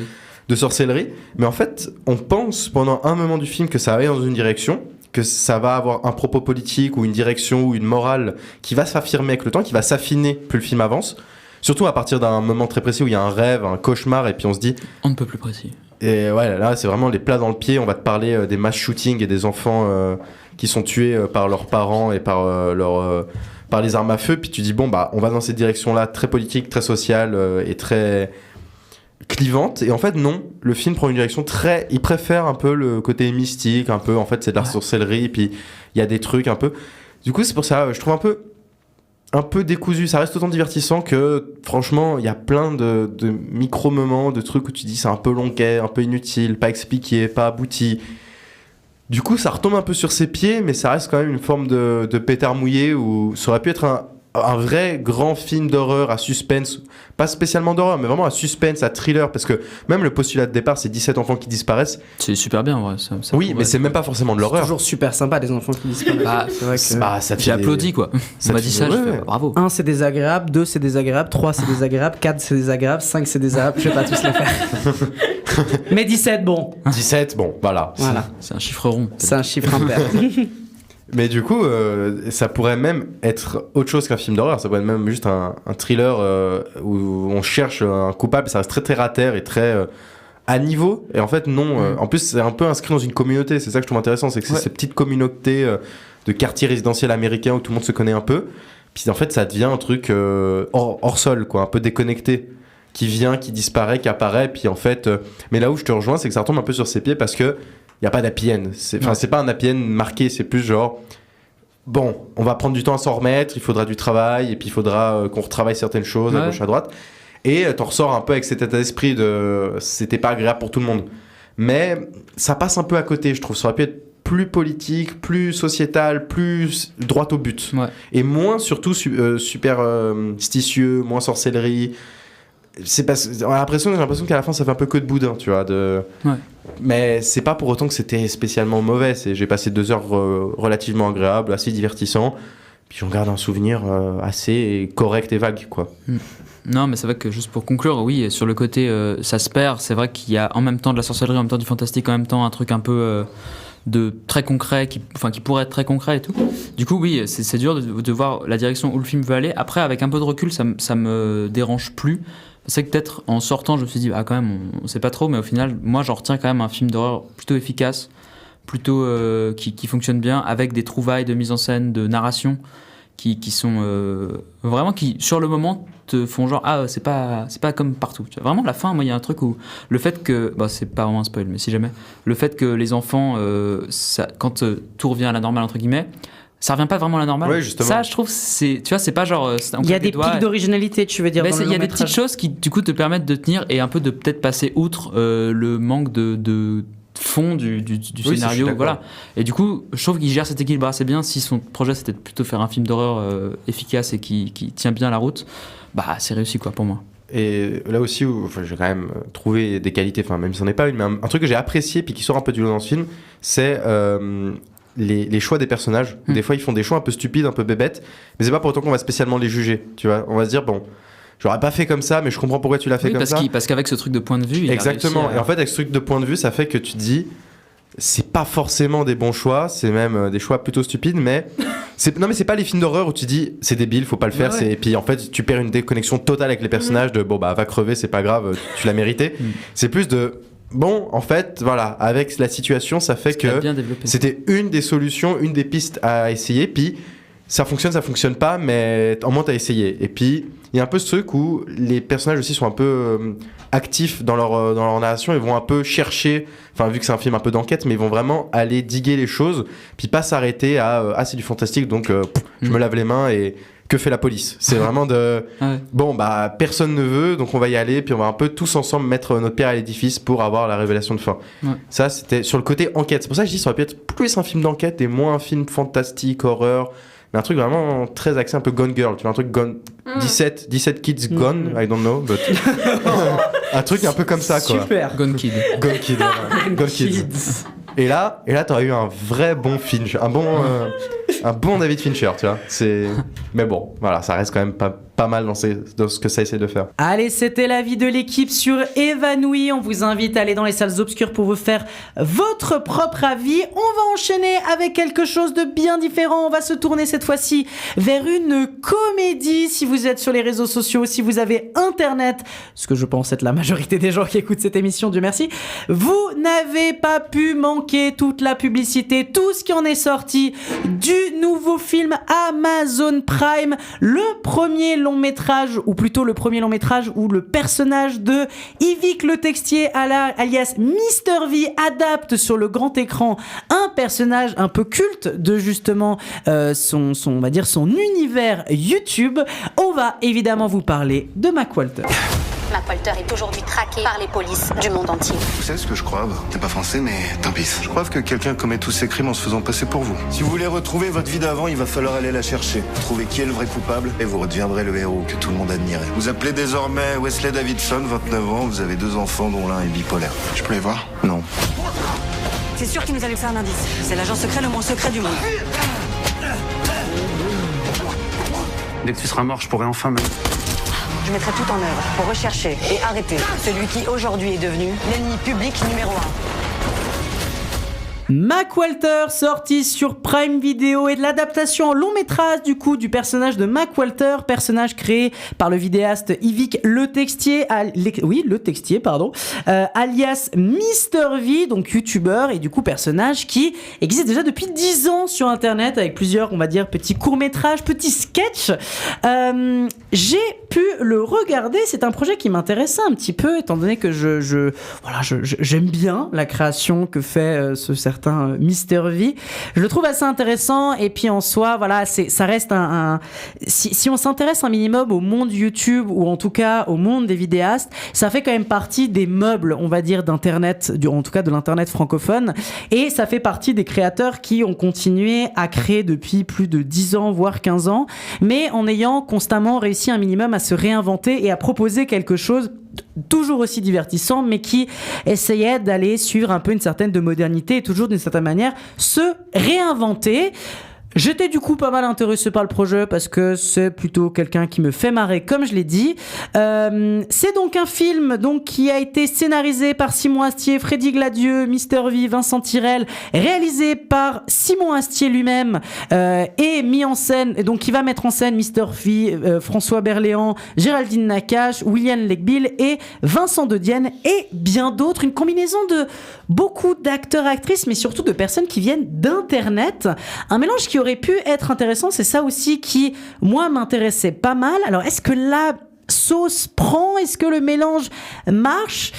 [SPEAKER 5] de sorcellerie. Mais en fait, on pense pendant un moment du film que ça va aller dans une direction, que ça va avoir un propos politique ou une direction ou une morale qui va s'affirmer avec le temps, qui va s'affiner plus le film avance. Surtout à partir d'un moment très précis où il y a un rêve, un cauchemar, et puis on se dit...
[SPEAKER 4] On ne peut plus précis.
[SPEAKER 5] Et ouais, là, c'est vraiment les plats dans le pied. On va te parler des mass shootings et des enfants qui sont tués par leurs parents et par les armes à feu. Puis tu dis, bon, bah, on va dans cette direction-là, très politique, très sociale et très clivante. Et en fait, non. Le film prend une direction très... Il préfère un peu le côté mystique, un peu, en fait, c'est de la sorcellerie, puis il y a des trucs un peu... Du coup, c'est pour ça, je trouve un peu décousu, ça reste autant divertissant que franchement il y a plein de micro-moments, de trucs où tu dis c'est un peu longuet, un peu inutile, pas expliqué, pas abouti. Du coup ça retombe un peu sur ses pieds, mais ça reste quand même une forme de pétard mouillé où ça aurait pu être un vrai grand film d'horreur à suspense, pas spécialement d'horreur mais vraiment à suspense, à thriller, parce que même le postulat de départ c'est 17 enfants qui disparaissent.
[SPEAKER 4] C'est super bien, ouais. Ça
[SPEAKER 5] oui, mais c'est même pas forcément de l'horreur.
[SPEAKER 2] C'est toujours super sympa des enfants qui disparaissent.
[SPEAKER 5] C'est vrai que ça
[SPEAKER 4] j'ai applaudi quoi. On m'a dit ça, je fais bravo.
[SPEAKER 2] 1 c'est désagréable, 2 c'est désagréable, 3 c'est désagréable, 4 c'est désagréable, 5 c'est désagréable, je vais pas tous les faire. Mais 17 bon.
[SPEAKER 5] 17 bon, voilà.
[SPEAKER 4] C'est un chiffre rond.
[SPEAKER 2] C'est un chiffre impair.
[SPEAKER 5] Mais du coup, ça pourrait même être autre chose qu'un film d'horreur. Ça pourrait être même juste un thriller où on cherche un coupable. Ça reste très terre à terre et très à niveau. Et en fait, non. En plus, c'est un peu inscrit dans une communauté. C'est ça que je trouve intéressant. C'est que c'est ces petites communautés de quartiers résidentiels américains où tout le monde se connaît un peu. Puis en fait, ça devient un truc hors sol, quoi, un peu déconnecté. Qui vient, qui disparaît, qui apparaît. Puis en fait... mais là où je te rejoins, c'est que ça retombe un peu sur ses pieds parce que il n'y a pas d'happy end. C'est pas un happy end marqué, c'est plus genre... Bon, on va prendre du temps à s'en remettre, il faudra du travail, et puis il faudra qu'on retravaille certaines choses à gauche, à droite. Et t'en ressors un peu avec cet état d'esprit de... C'était pas agréable pour tout le monde. Mais ça passe un peu à côté, je trouve. Ça aurait pu être plus politique, plus sociétal, plus droit au but.
[SPEAKER 4] Ouais.
[SPEAKER 5] Et moins, surtout, superstitieux, moins sorcellerie... j'ai l'impression qu'à la fin ça fait un peu queue de boudin, tu vois, mais c'est pas pour autant que c'était spécialement mauvais. J'ai passé 2 heures relativement agréables, assez divertissant, puis j'en garde un souvenir assez correct et vague, quoi.
[SPEAKER 4] Non, mais c'est vrai que juste pour conclure, oui, sur le côté ça se perd, c'est vrai qu'il y a en même temps de la sorcellerie, en même temps du fantastique, en même temps un truc un peu de très concret, qui pourrait être très concret et tout. Du coup, oui, c'est dur de voir la direction où le film veut aller. Après, avec un peu de recul, ça me dérange plus. C'est que peut-être en sortant, je me suis dit, quand même, on sait pas trop, mais au final, moi, j'en retiens quand même un film d'horreur plutôt efficace, plutôt qui fonctionne bien, avec des trouvailles de mise en scène, de narration, qui sont vraiment, qui sur le moment te font genre, c'est pas comme partout. Tu vois, vraiment, la fin, moi, il y a un truc où le fait que, c'est pas vraiment un spoil, mais si jamais, le fait que les enfants, quand tout revient à la normale, entre guillemets, ça revient pas vraiment à la normale.
[SPEAKER 5] Ouais, justement.
[SPEAKER 4] Ça, je trouve, tu vois, c'est pas genre.
[SPEAKER 2] Il y a des pics d'originalité, tu veux dire.
[SPEAKER 4] Il y a des petites choses qui, du coup, te permettent de tenir et un peu de peut-être passer outre le manque de fond du scénario. Voilà. Et du coup, je trouve qu'il gère cet équilibre assez bien. Si son projet c'était de plutôt faire un film d'horreur efficace et qui tient bien la route, c'est réussi, quoi, pour moi.
[SPEAKER 5] Et là aussi, j'ai quand même trouvé des qualités, même si c'en est pas une, mais un truc que j'ai apprécié puis qui sort un peu du lot dans ce film, c'est les choix des personnages. Des fois, ils font des choix un peu stupides, un peu bébêtes, mais c'est pas pour autant qu'on va spécialement les juger, tu vois. On va se dire, bon, j'aurais pas fait comme ça, mais je comprends pourquoi tu l'as fait comme ça.
[SPEAKER 4] Parce qu'avec ce truc de point de vue, il
[SPEAKER 5] Exactement.
[SPEAKER 4] a réussi à...
[SPEAKER 5] Et en fait, avec ce truc de point de vue, ça fait que tu te dis, c'est pas forcément des bons choix, c'est même des choix plutôt stupides, mais non, mais c'est pas les films d'horreur où tu dis c'est débile, faut pas le faire, et puis en fait tu perds une déconnexion totale avec les personnages de bon bah va crever, c'est pas grave, tu l'as mérité. C'est plus de bon, en fait, voilà, avec la situation, ça fait que c'était une des solutions, une des pistes à essayer, puis ça fonctionne pas, mais au moins t'as essayé. Et puis il y a un peu ce truc où les personnages aussi sont un peu actifs dans leur narration, ils vont un peu chercher, enfin vu que c'est un film un peu d'enquête, mais ils vont vraiment aller diguer les choses, puis pas s'arrêter à c'est du fantastique, donc je me lave les mains et que fait la police. C'est vraiment de bon bah personne ne veut, donc on va y aller, puis on va un peu tous ensemble mettre notre pierre à l'édifice pour avoir la révélation de fin. Ça c'était sur le côté enquête. C'est pour ça que je dis ça aurait pu être plus un film d'enquête et moins un film fantastique, horreur. Mais un truc vraiment très axé, un peu Gone Girl, tu vois, un truc Gone 17 kids gone, I don't know, but un truc un peu comme ça, quoi.
[SPEAKER 2] Super.
[SPEAKER 4] Gone Kid.
[SPEAKER 5] Gone Kid, Gone Kids. Et là t'aurais eu un vrai bon Fincher, un bon David Fincher, tu vois. Mais bon, voilà, ça reste quand même pas mal dans ce que ça essaie de faire.
[SPEAKER 2] Allez, c'était l'avis de l'équipe sur Évanoui. On vous invite à aller dans les salles obscures pour vous faire votre propre avis. On va enchaîner avec quelque chose de bien différent. On va se tourner cette fois-ci vers une comédie. Si vous êtes sur les réseaux sociaux, si vous avez Internet, ce que je pense être la majorité des gens qui écoutent cette émission, Dieu merci, vous n'avez pas pu manquer toute la publicité, tout ce qui en est sorti du nouveau film Amazon Prime, le premier long métrage, ou plutôt le premier long métrage où le personnage de Yvick Le Textier, alias Mr V, adapte sur le grand écran un personnage un peu culte de justement son on va dire son univers YouTube. On va évidemment vous parler de Mac Walter.
[SPEAKER 8] Mac Walter est aujourd'hui traqué par les polices du monde entier.
[SPEAKER 6] Vous savez ce que je crois? T'es pas français, mais tant pis. Je crois que quelqu'un commet tous ces crimes en se faisant passer pour vous. Si vous voulez retrouver votre vie d'avant, il va falloir aller la chercher. Trouver qui est le vrai coupable, et vous redeviendrez le héros que tout le monde admirait. Vous appelez désormais Wesley Davidson, 29 ans, vous avez 2 enfants dont l'un est bipolaire. Je peux les voir? Non.
[SPEAKER 9] C'est sûr qu'il nous a laissé un indice. C'est l'agent secret le moins secret du monde.
[SPEAKER 10] Dès que tu seras mort, je pourrai enfin me...
[SPEAKER 9] Je mettrai tout en œuvre pour rechercher et arrêter celui qui aujourd'hui est devenu l'ennemi public numéro 1.
[SPEAKER 2] Mac Walter, sorti sur Prime Video, et de l'adaptation en long métrage du coup du personnage de Mac Walter, personnage créé par le vidéaste Yvick Le Textier, alias Mr V, donc youtubeur, et du coup personnage qui existe déjà depuis 10 ans sur internet avec plusieurs, on va dire, petits courts-métrages, petits sketchs. J'ai pu le regarder, c'est un projet qui m'intéressait un petit peu étant donné que j'aime bien la création que fait ce certain Mr V. Je le trouve assez intéressant, et puis en soi, voilà, ça reste si on s'intéresse un minimum au monde YouTube, ou en tout cas au monde des vidéastes, ça fait quand même partie des meubles, on va dire, d'internet, en tout cas de l'internet francophone, et ça fait partie des créateurs qui ont continué à créer depuis plus de 10 ans, voire 15 ans, mais en ayant constamment réussi un minimum à se réinventer et à proposer quelque chose toujours aussi divertissant, mais qui essayait d'aller suivre un peu une certaine de modernité et toujours d'une certaine manière se réinventer. J'étais du coup pas mal intéressé par le projet parce que c'est plutôt quelqu'un qui me fait marrer, comme je l'ai dit. C'est donc un film qui a été scénarisé par Simon Astier, Freddy Gladieux, Mr V, Vincent Tirel, réalisé par Simon Astier lui-même, et mis en scène, et donc qui va mettre en scène Mr V, François Berléand, Géraldine Nakache, William Legbill et Vincent De Dienne, et bien d'autres. Une combinaison de beaucoup d'acteurs, actrices, mais surtout de personnes qui viennent d'internet. Un mélange qui aurait pu être intéressant, c'est ça aussi qui, moi, m'intéressait pas mal. Alors, est-ce que la sauce prend? Est-ce que le mélange marche?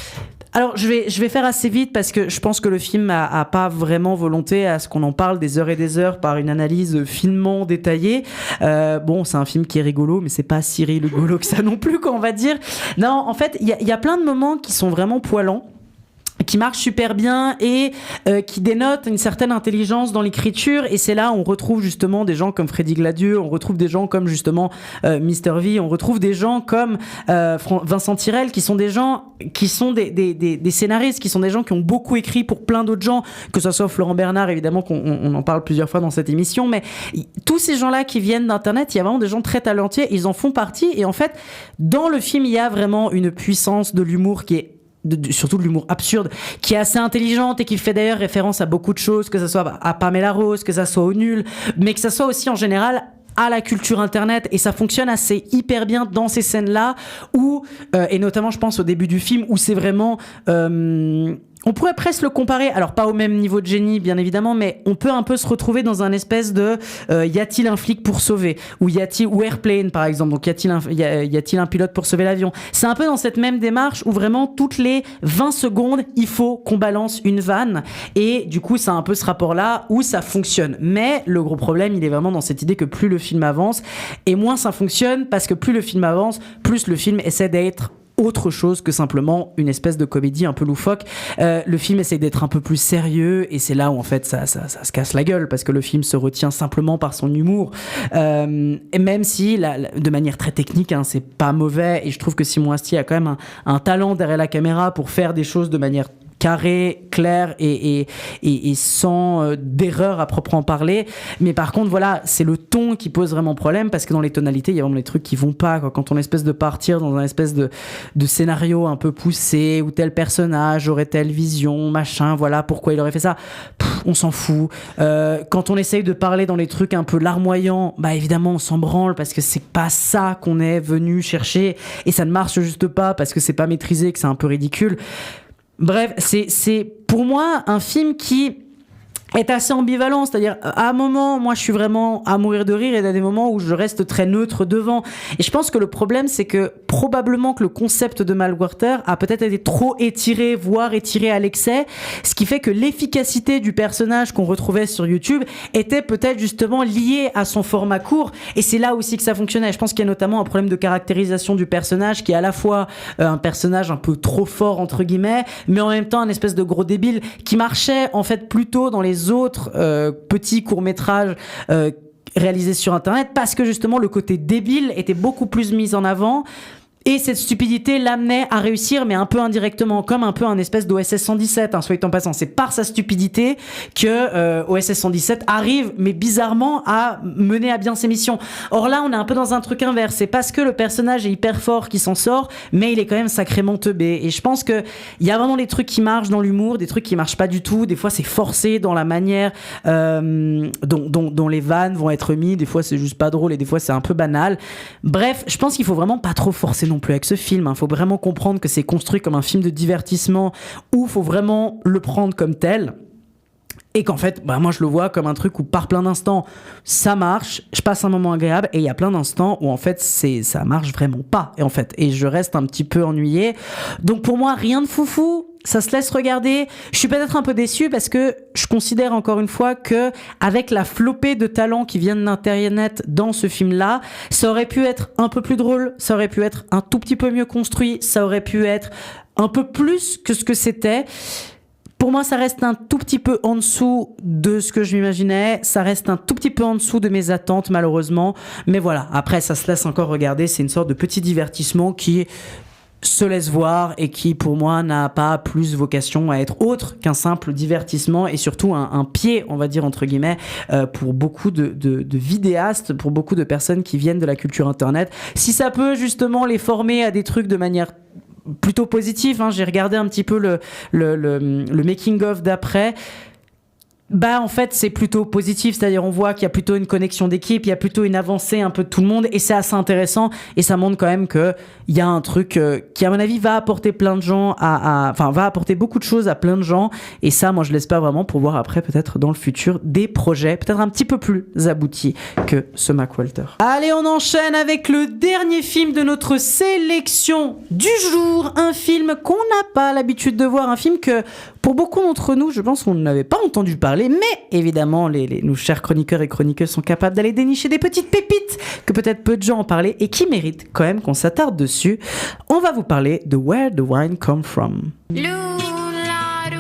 [SPEAKER 2] Alors, je vais faire assez vite parce que je pense que le film a pas vraiment volonté à ce qu'on en parle des heures et des heures par une analyse finement détaillée. Bon, c'est un film qui est rigolo, mais c'est pas si rigolo que ça non plus, quoi, on va dire. Non, en fait, il y a plein de moments qui sont vraiment poilants, qui marche super bien et qui dénote une certaine intelligence dans l'écriture. Et c'est là où on retrouve justement des gens comme Freddy Gladieux, on retrouve des gens comme justement Mr V, on retrouve des gens comme Vincent Tirel, qui sont des gens qui sont des scénaristes, qui sont des gens qui ont beaucoup écrit pour plein d'autres gens, que ce soit Florent Bernard, évidemment, qu'on en parle plusieurs fois dans cette émission, mais tous ces gens-là qui viennent d'Internet, il y a vraiment des gens très talentueux, ils en font partie. Et en fait, dans le film, il y a vraiment une puissance de l'humour qui est surtout de l'humour absurde, qui est assez intelligente et qui fait d'ailleurs référence à beaucoup de choses, que ça soit à Pamela Rose, que ça soit au Nul, mais que ça soit aussi en général à la culture internet. Et ça fonctionne assez hyper bien dans ces scènes-là où, et notamment je pense au début du film, où c'est vraiment... on pourrait presque le comparer, alors pas au même niveau de génie bien évidemment, mais on peut un peu se retrouver dans un espèce de y a-t-il un flic pour sauver, ou ou Airplane par exemple, donc y a-t-il un pilote pour sauver l'avion. C'est un peu dans cette même démarche où vraiment toutes les 20 secondes il faut qu'on balance une vanne, et du coup c'est un peu ce rapport là où ça fonctionne. Mais le gros problème il est vraiment dans cette idée que plus le film avance et moins ça fonctionne, parce que plus le film avance, plus le film essaie d'être autre chose que simplement une espèce de comédie un peu loufoque. Le film essaie d'être un peu plus sérieux, et c'est là où en fait ça se casse la gueule, parce que le film se retient simplement par son humour, et même si de manière très technique c'est pas mauvais, et je trouve que Simon Astier a quand même un talent derrière la caméra pour faire des choses de manière carré, clair et sans d'erreur à proprement parler. Mais par contre, voilà, c'est le ton qui pose vraiment problème, parce que dans les tonalités, il y a vraiment des trucs qui vont pas, quoi. Quand on espèce de partir dans un espèce de scénario un peu poussé, où tel personnage aurait telle vision, machin, voilà, pourquoi il aurait fait ça, on s'en fout. Quand on essaye de parler dans les trucs un peu larmoyants, bah évidemment, on s'en branle, parce que c'est pas ça qu'on est venu chercher, et ça ne marche juste pas, parce que c'est pas maîtrisé, que c'est un peu ridicule. Bref, c'est pour moi un film qui est assez ambivalent, c'est-à-dire à un moment moi je suis vraiment à mourir de rire, et à des moments où je reste très neutre devant. Et je pense que le problème c'est que probablement que le concept de Malwater a peut-être été trop étiré, voire étiré à l'excès, ce qui fait que l'efficacité du personnage qu'on retrouvait sur YouTube était peut-être justement liée à son format court, et c'est là aussi que ça fonctionnait. Je pense qu'il y a notamment un problème de caractérisation du personnage, qui est à la fois un personnage un peu trop fort entre guillemets, mais en même temps un espèce de gros débile, qui marchait en fait plutôt dans les autres petits courts-métrages réalisés sur Internet, parce que justement le côté débile était beaucoup plus mis en avant. Et cette stupidité l'amenait à réussir, mais un peu indirectement, comme un peu un espèce d'OSS 117, soit dit en passant. C'est par sa stupidité que OSS 117 arrive, mais bizarrement, à mener à bien ses missions. Or là, on est un peu dans un truc inverse. C'est parce que le personnage est hyper fort qu'il s'en sort, mais il est quand même sacrément teubé. Et je pense que il y a vraiment des trucs qui marchent dans l'humour, des trucs qui marchent pas du tout. Des fois, c'est forcé dans la manière dont les vannes vont être mis. Des fois, c'est juste pas drôle, et des fois, c'est un peu banal. Bref, je pense qu'il faut vraiment pas trop forcer non plus avec ce film. Faut vraiment comprendre que c'est construit comme un film de divertissement, où faut vraiment le prendre comme tel. Et qu'en fait, moi je le vois comme un truc où par plein d'instants ça marche, je passe un moment agréable, et il y a plein d'instants où en fait ça marche vraiment pas, et je reste un petit peu ennuyé. Donc pour moi, rien de foufou, ça se laisse regarder. Je suis peut-être un peu déçu, parce que je considère encore une fois que avec la flopée de talents qui viennent d'Internet dans ce film-là, ça aurait pu être un peu plus drôle, ça aurait pu être un tout petit peu mieux construit, ça aurait pu être un peu plus que ce que c'était. Pour moi, ça reste un tout petit peu en dessous de ce que je m'imaginais. Ça reste un tout petit peu en dessous de mes attentes, malheureusement. Mais voilà, après, ça se laisse encore regarder. C'est une sorte de petit divertissement qui se laisse voir, et qui, pour moi, n'a pas plus vocation à être autre qu'un simple divertissement, et surtout un pied, on va dire, entre guillemets, pour beaucoup de vidéastes, pour beaucoup de personnes qui viennent de la culture Internet. Si ça peut, justement, les former à des trucs de manière plutôt positif, j'ai regardé un petit peu le making of d'après. En fait, c'est plutôt positif, c'est-à-dire on voit qu'il y a plutôt une connexion d'équipe, il y a plutôt une avancée un peu de tout le monde, et c'est assez intéressant, et ça montre quand même que il y a un truc qui, à mon avis, va apporter plein de gens va apporter beaucoup de choses à plein de gens, et ça, moi, je l'espère vraiment, pour voir après, peut-être dans le futur, des projets peut-être un petit peu plus aboutis que ce Malwater. Allez, on enchaîne avec le dernier film de notre sélection du jour, un film qu'on n'a pas l'habitude de voir, un film que, pour beaucoup d'entre nous, je pense qu'on n'avait pas entendu parler, mais évidemment, nos chers chroniqueurs et chroniqueuses sont capables d'aller dénicher des petites pépites que peut-être peu de gens ont parlé, et qui méritent quand même qu'on s'attarde dessus. On va vous parler de Where the Wine Come From.
[SPEAKER 11] Moonlight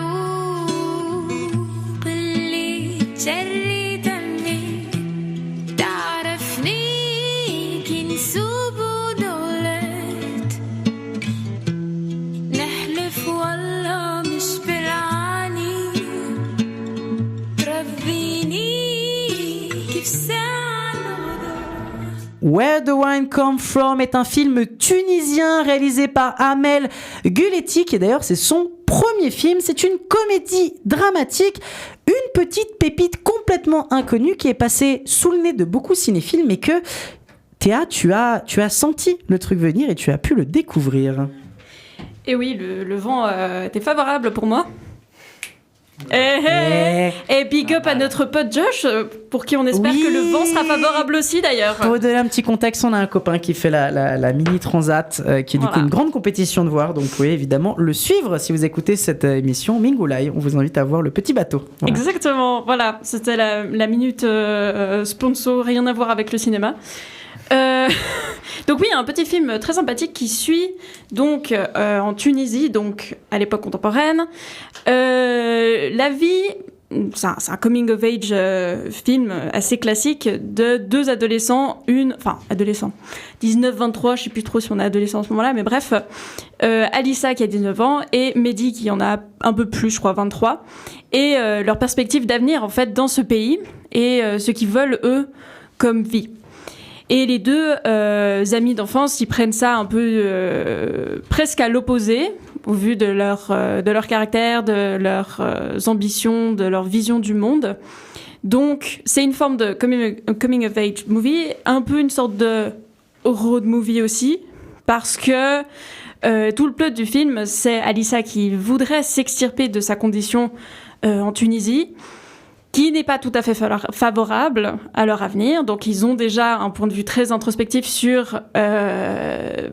[SPEAKER 2] Where the Wine Come From est un film tunisien réalisé par Amel Guleti, et d'ailleurs c'est son premier film. C'est une comédie dramatique, une petite pépite complètement inconnue qui est passée sous le nez de beaucoup de cinéphiles, mais que Théa, tu as senti le truc venir et tu as pu le découvrir.
[SPEAKER 3] Et oui, le vent était favorable pour moi. Et big up à notre pote Josh, pour qui on espère que le vent sera favorable aussi d'ailleurs.
[SPEAKER 2] Pour vous donner un petit contexte, on a un copain qui fait la mini transat, qui est du coup une grande compétition de voir, donc vous pouvez évidemment le suivre si vous écoutez cette émission Mingoulaye. On vous invite à voir le petit bateau. Voilà.
[SPEAKER 3] Exactement, voilà, c'était la minute sponsor, rien à voir avec le cinéma. Donc oui, un petit film très sympathique qui suit donc en Tunisie, donc à l'époque contemporaine, la vie. C'est un coming of age film assez classique de deux adolescents, 19-23, je sais plus trop si on est adolescent à ce moment-là, mais bref, Alissa qui a 19 ans et Mehdi qui en a un peu plus, je crois 23, et leur perspective d'avenir en fait dans ce pays et ce qu'ils veulent eux comme vie. Et les deux amis d'enfance, ils prennent ça un peu presque à l'opposé, au vu de leur caractère, de leurs ambitions, de leur vision du monde. Donc, c'est une forme de coming of age movie, un peu une sorte de road movie aussi, parce que tout le plot du film, c'est Alissa qui voudrait s'extirper de sa condition en Tunisie, qui n'est pas tout à fait favorable à leur avenir. Donc, ils ont déjà un point de vue très introspectif sur le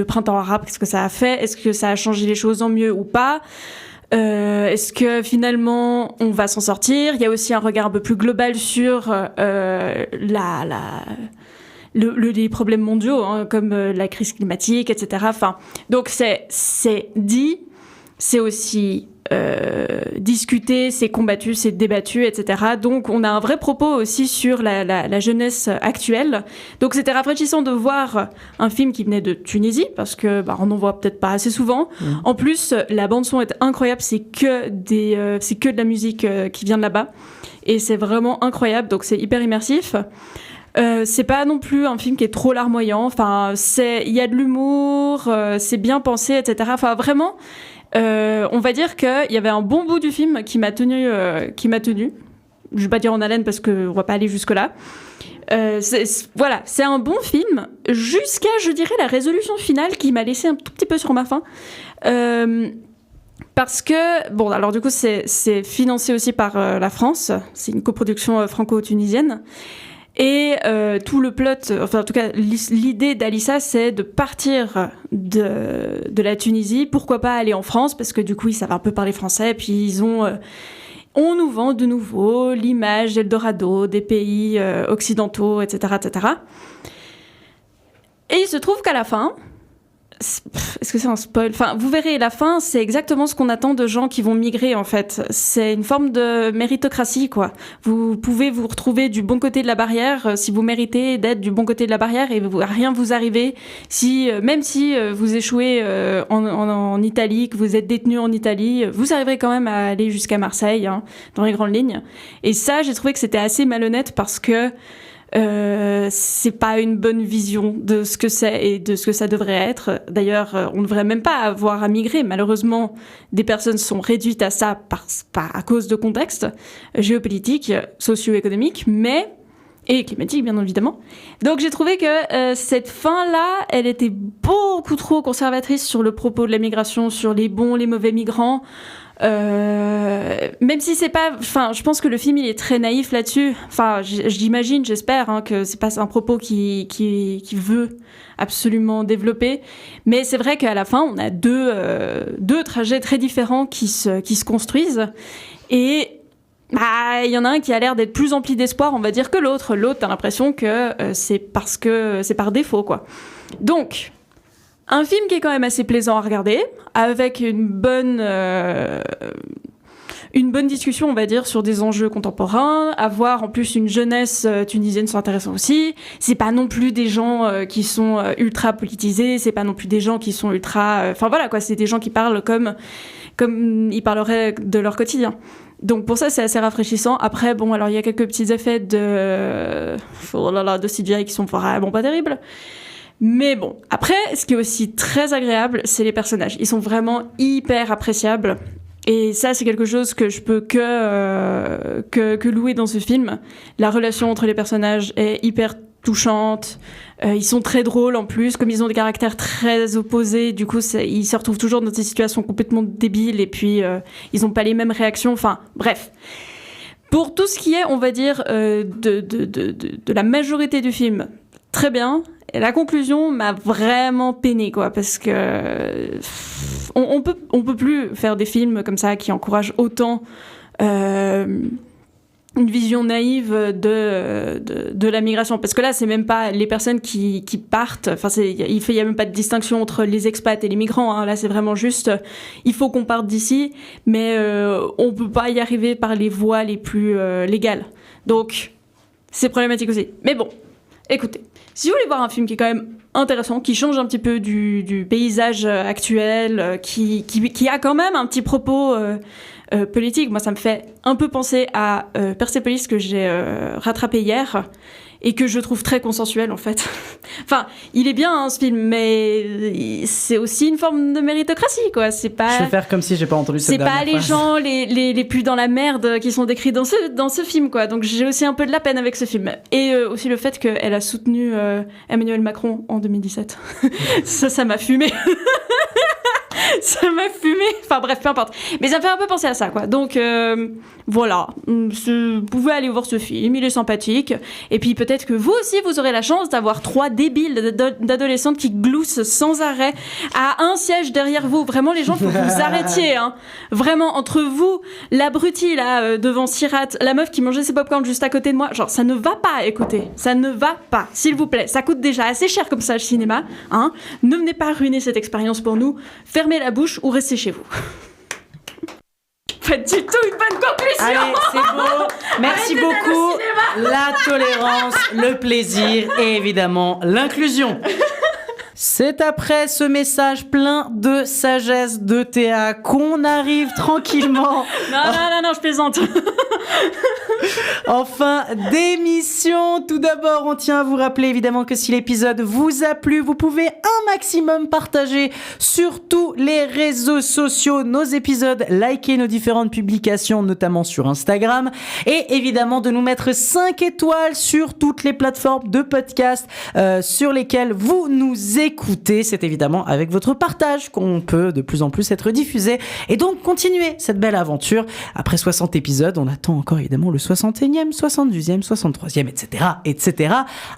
[SPEAKER 3] printemps arabe, qu'est-ce que ça a fait, est-ce que ça a changé les choses en mieux ou pas, est-ce que finalement on va s'en sortir. Il y a aussi un regard un peu plus global sur les problèmes mondiaux, hein, comme la crise climatique, etc. Enfin, donc c'est dit, c'est aussi discuté, c'est combattu, c'est débattu, etc. Donc on a un vrai propos aussi sur la jeunesse actuelle. Donc c'était rafraîchissant de voir un film qui venait de Tunisie, parce que on n'en voit peut-être pas assez souvent. En plus, la bande son est incroyable, c'est que de la musique qui vient de là-bas, et c'est vraiment incroyable. Donc c'est hyper immersif. C'est pas non plus un film qui est trop larmoyant. Enfin, il y a de l'humour, c'est bien pensé, etc. Enfin, vraiment. On va dire qu'il y avait un bon bout du film qui m'a tenu. Je vais pas dire en haleine parce qu'on va pas aller jusque-là. C'est un bon film jusqu'à, je dirais, la résolution finale qui m'a laissé un tout petit peu sur ma faim. Parce que, alors du coup, c'est financé aussi par la France. C'est une coproduction franco-tunisienne. Et tout le plot, enfin en tout cas l'idée d'Alissa, c'est de partir de la Tunisie, pourquoi pas aller en France, parce que du coup ils savent un peu parler français, puis on nous vend de nouveau l'image d'Eldorado, des pays occidentaux, etc., etc. Et il se trouve qu'à la fin, est-ce que c'est un spoil ? Enfin, vous verrez, la fin, c'est exactement ce qu'on attend de gens qui vont migrer, en fait. C'est une forme de méritocratie, quoi. Vous pouvez vous retrouver du bon côté de la barrière si vous méritez d'être du bon côté de la barrière et rien vous arriver. Même si vous échouez en Italie, que vous êtes détenu en Italie, vous arriverez quand même à aller jusqu'à Marseille, hein, dans les grandes lignes. Et ça, j'ai trouvé que c'était assez malhonnête parce que c'est pas une bonne vision de ce que c'est et de ce que ça devrait être. D'ailleurs, on ne devrait même pas avoir à migrer. Malheureusement, des personnes sont réduites à ça à cause de contextes géopolitiques, socio-économiques, et climatiques, bien évidemment. Donc j'ai trouvé que cette fin-là, elle était beaucoup trop conservatrice sur le propos de la migration, sur les bons, les mauvais migrants. Même si c'est pas, je pense que le film il est très naïf là-dessus. J'imagine, j'espère que c'est pas un propos qui veut absolument développer. Mais c'est vrai qu'à la fin, on a deux trajets très différents qui se construisent. Et il y en a un qui a l'air d'être plus empli d'espoir, on va dire, que l'autre. L'autre, t'as l'impression que c'est parce que c'est par défaut, quoi. Donc, un film qui est quand même assez plaisant à regarder, avec une bonne discussion, on va dire, sur des enjeux contemporains. Avoir en plus une jeunesse tunisienne, c'est intéressant aussi. C'est pas non plus des gens qui sont ultra politisés, c'est pas non plus des gens qui sont ultra... voilà, quoi, c'est des gens qui parlent comme comme ils parleraient de leur quotidien. Donc pour ça, c'est assez rafraîchissant. Après, bon, alors il y a quelques petits effets de CGI qui sont vraiment pas terribles. Mais bon, après, ce qui est aussi très agréable, c'est les personnages. Ils sont vraiment hyper appréciables. Et ça, c'est quelque chose que je peux que louer dans ce film. La relation entre les personnages est hyper touchante. Ils sont très drôles en plus, comme ils ont des caractères très opposés. Du coup, ils se retrouvent toujours dans des situations complètement débiles et puis ils n'ont pas les mêmes réactions. Enfin, bref. Pour tout ce qui est, on va dire, de la majorité du film, très bien. Et la conclusion m'a vraiment peinée, quoi, parce que on peut plus faire des films comme ça qui encouragent autant une vision naïve de la migration, parce que là c'est même pas les personnes qui partent, enfin il y a même pas de distinction entre les expats et les migrants, hein. Là c'est vraiment juste il faut qu'on parte d'ici, mais on peut pas y arriver par les voies les plus légales, donc c'est problématique aussi. Mais bon, écoutez, si vous voulez voir un film qui est quand même intéressant, qui change un petit peu du paysage actuel, qui a quand même un petit propos politique. Moi, ça me fait un peu penser à Persepolis que j'ai rattrapé hier et que je trouve très consensuel en fait. Enfin, il est bien hein, ce film, mais c'est aussi une forme de méritocratie quoi. C'est pas.
[SPEAKER 2] Je vais faire comme si j'ai pas entendu cette dernière phrase.
[SPEAKER 3] C'est pas les gens les plus dans la merde qui sont décrits dans ce film quoi. Donc j'ai aussi un peu de la peine avec ce film et aussi le fait qu'elle a soutenu Emmanuel Macron en 2017. ça m'a fumé. Ça m'a fumé. Enfin bref, peu importe. Mais ça me fait un peu penser à ça, quoi. Donc voilà, vous pouvez aller voir ce film, il est sympathique. Et puis peut-être que vous aussi, vous aurez la chance d'avoir 3 débiles d'adolescentes qui gloussent sans arrêt à un siège derrière vous. Vraiment, les gens, faut que vous arrêtiez. Hein. Vraiment, entre vous, l'abruti là devant Sirat, la meuf qui mangeait ses popcorn juste à côté de moi, genre ça ne va pas, écoutez. Ça ne va pas, s'il vous plaît. Ça coûte déjà assez cher comme ça le cinéma. Hein. Ne venez pas ruiner cette expérience pour nous. Fermez la bouche ou restez chez vous. Pas du tout une bonne conclusion.
[SPEAKER 2] Allez, c'est beau. Merci beaucoup. La tolérance, le plaisir et évidemment l'inclusion. C'est après ce message plein de sagesse de Théa qu'on arrive tranquillement.
[SPEAKER 3] Non, je plaisante.
[SPEAKER 2] En fin d'émission, tout d'abord, on tient à vous rappeler évidemment que si l'épisode vous a plu, vous pouvez un maximum partager sur tous les réseaux sociaux nos épisodes, liker nos différentes publications, notamment sur Instagram, et évidemment de nous mettre 5 étoiles sur toutes les plateformes de podcast sur lesquelles vous nous écoutez. C'est évidemment avec votre partage qu'on peut de plus en plus être diffusé et donc continuer cette belle aventure. Après 60 épisodes, on attend encore évidemment le 61e, 72e, 63e, etc.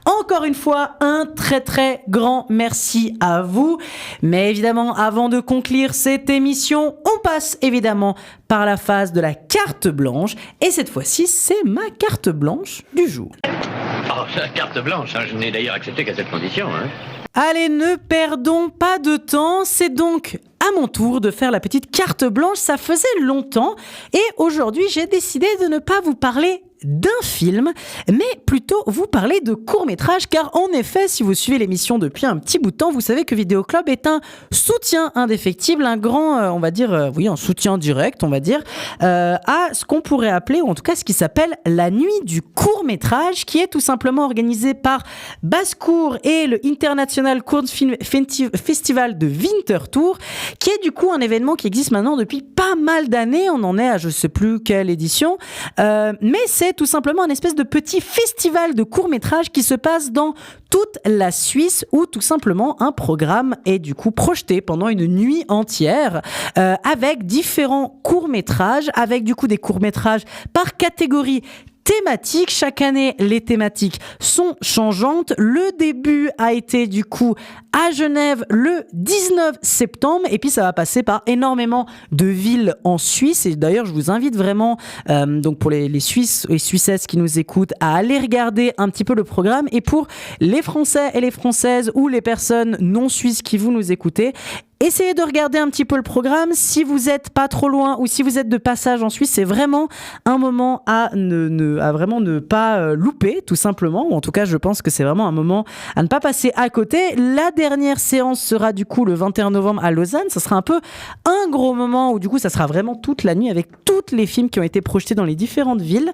[SPEAKER 2] Encore une fois, un très très grand merci à vous. Mais évidemment, avant de conclure cette émission, on passe évidemment par la phase de la carte blanche. Et cette fois-ci, c'est ma carte blanche du jour.
[SPEAKER 11] Oh, carte blanche, hein, je n'ai d'ailleurs accepté qu'à cette condition. Hein.
[SPEAKER 2] Allez, ne perdons pas de temps, c'est donc à mon tour de faire la petite carte blanche, ça faisait longtemps et aujourd'hui j'ai décidé de ne pas vous parler d'un film, mais plutôt vous parler de court-métrage, car en effet, si vous suivez l'émission depuis un petit bout de temps, vous savez que Vidéo Club est un soutien indéfectible, un grand, on va dire, un soutien direct, on va dire, à ce qu'on pourrait appeler, ou en tout cas ce qui s'appelle la nuit du court-métrage, qui est tout simplement organisé par Basse-Cour et le International Court Film Festival de Winterthur, qui est du coup un événement qui existe maintenant depuis pas mal d'années, on en est à je sais plus quelle édition, mais c'est tout simplement un espèce de petit festival de courts-métrages qui se passe dans toute la Suisse, où tout simplement un programme est du coup projeté pendant une nuit entière avec différents courts-métrages, avec du coup des courts-métrages par catégorie thématiques. Chaque année, les thématiques sont changeantes. Le début a été du coup à Genève le 19 septembre et puis ça va passer par énormément de villes en Suisse. Et d'ailleurs, je vous invite vraiment, donc pour les Suisses et Suissesses qui nous écoutent, à aller regarder un petit peu le programme. Et pour les Français et les Françaises ou les personnes non suisses qui vous nous écoutez, Essayez de regarder un petit peu le programme. Si vous êtes pas trop loin ou si vous êtes de passage en Suisse, c'est vraiment un moment à vraiment ne pas louper, tout simplement. Ou en tout cas, je pense que c'est vraiment un moment à ne pas passer à côté. La dernière séance sera du coup le 21 novembre à Lausanne. Ça sera un peu un gros moment où du coup, ça sera vraiment toute la nuit avec tous les films qui ont été projetés dans les différentes villes.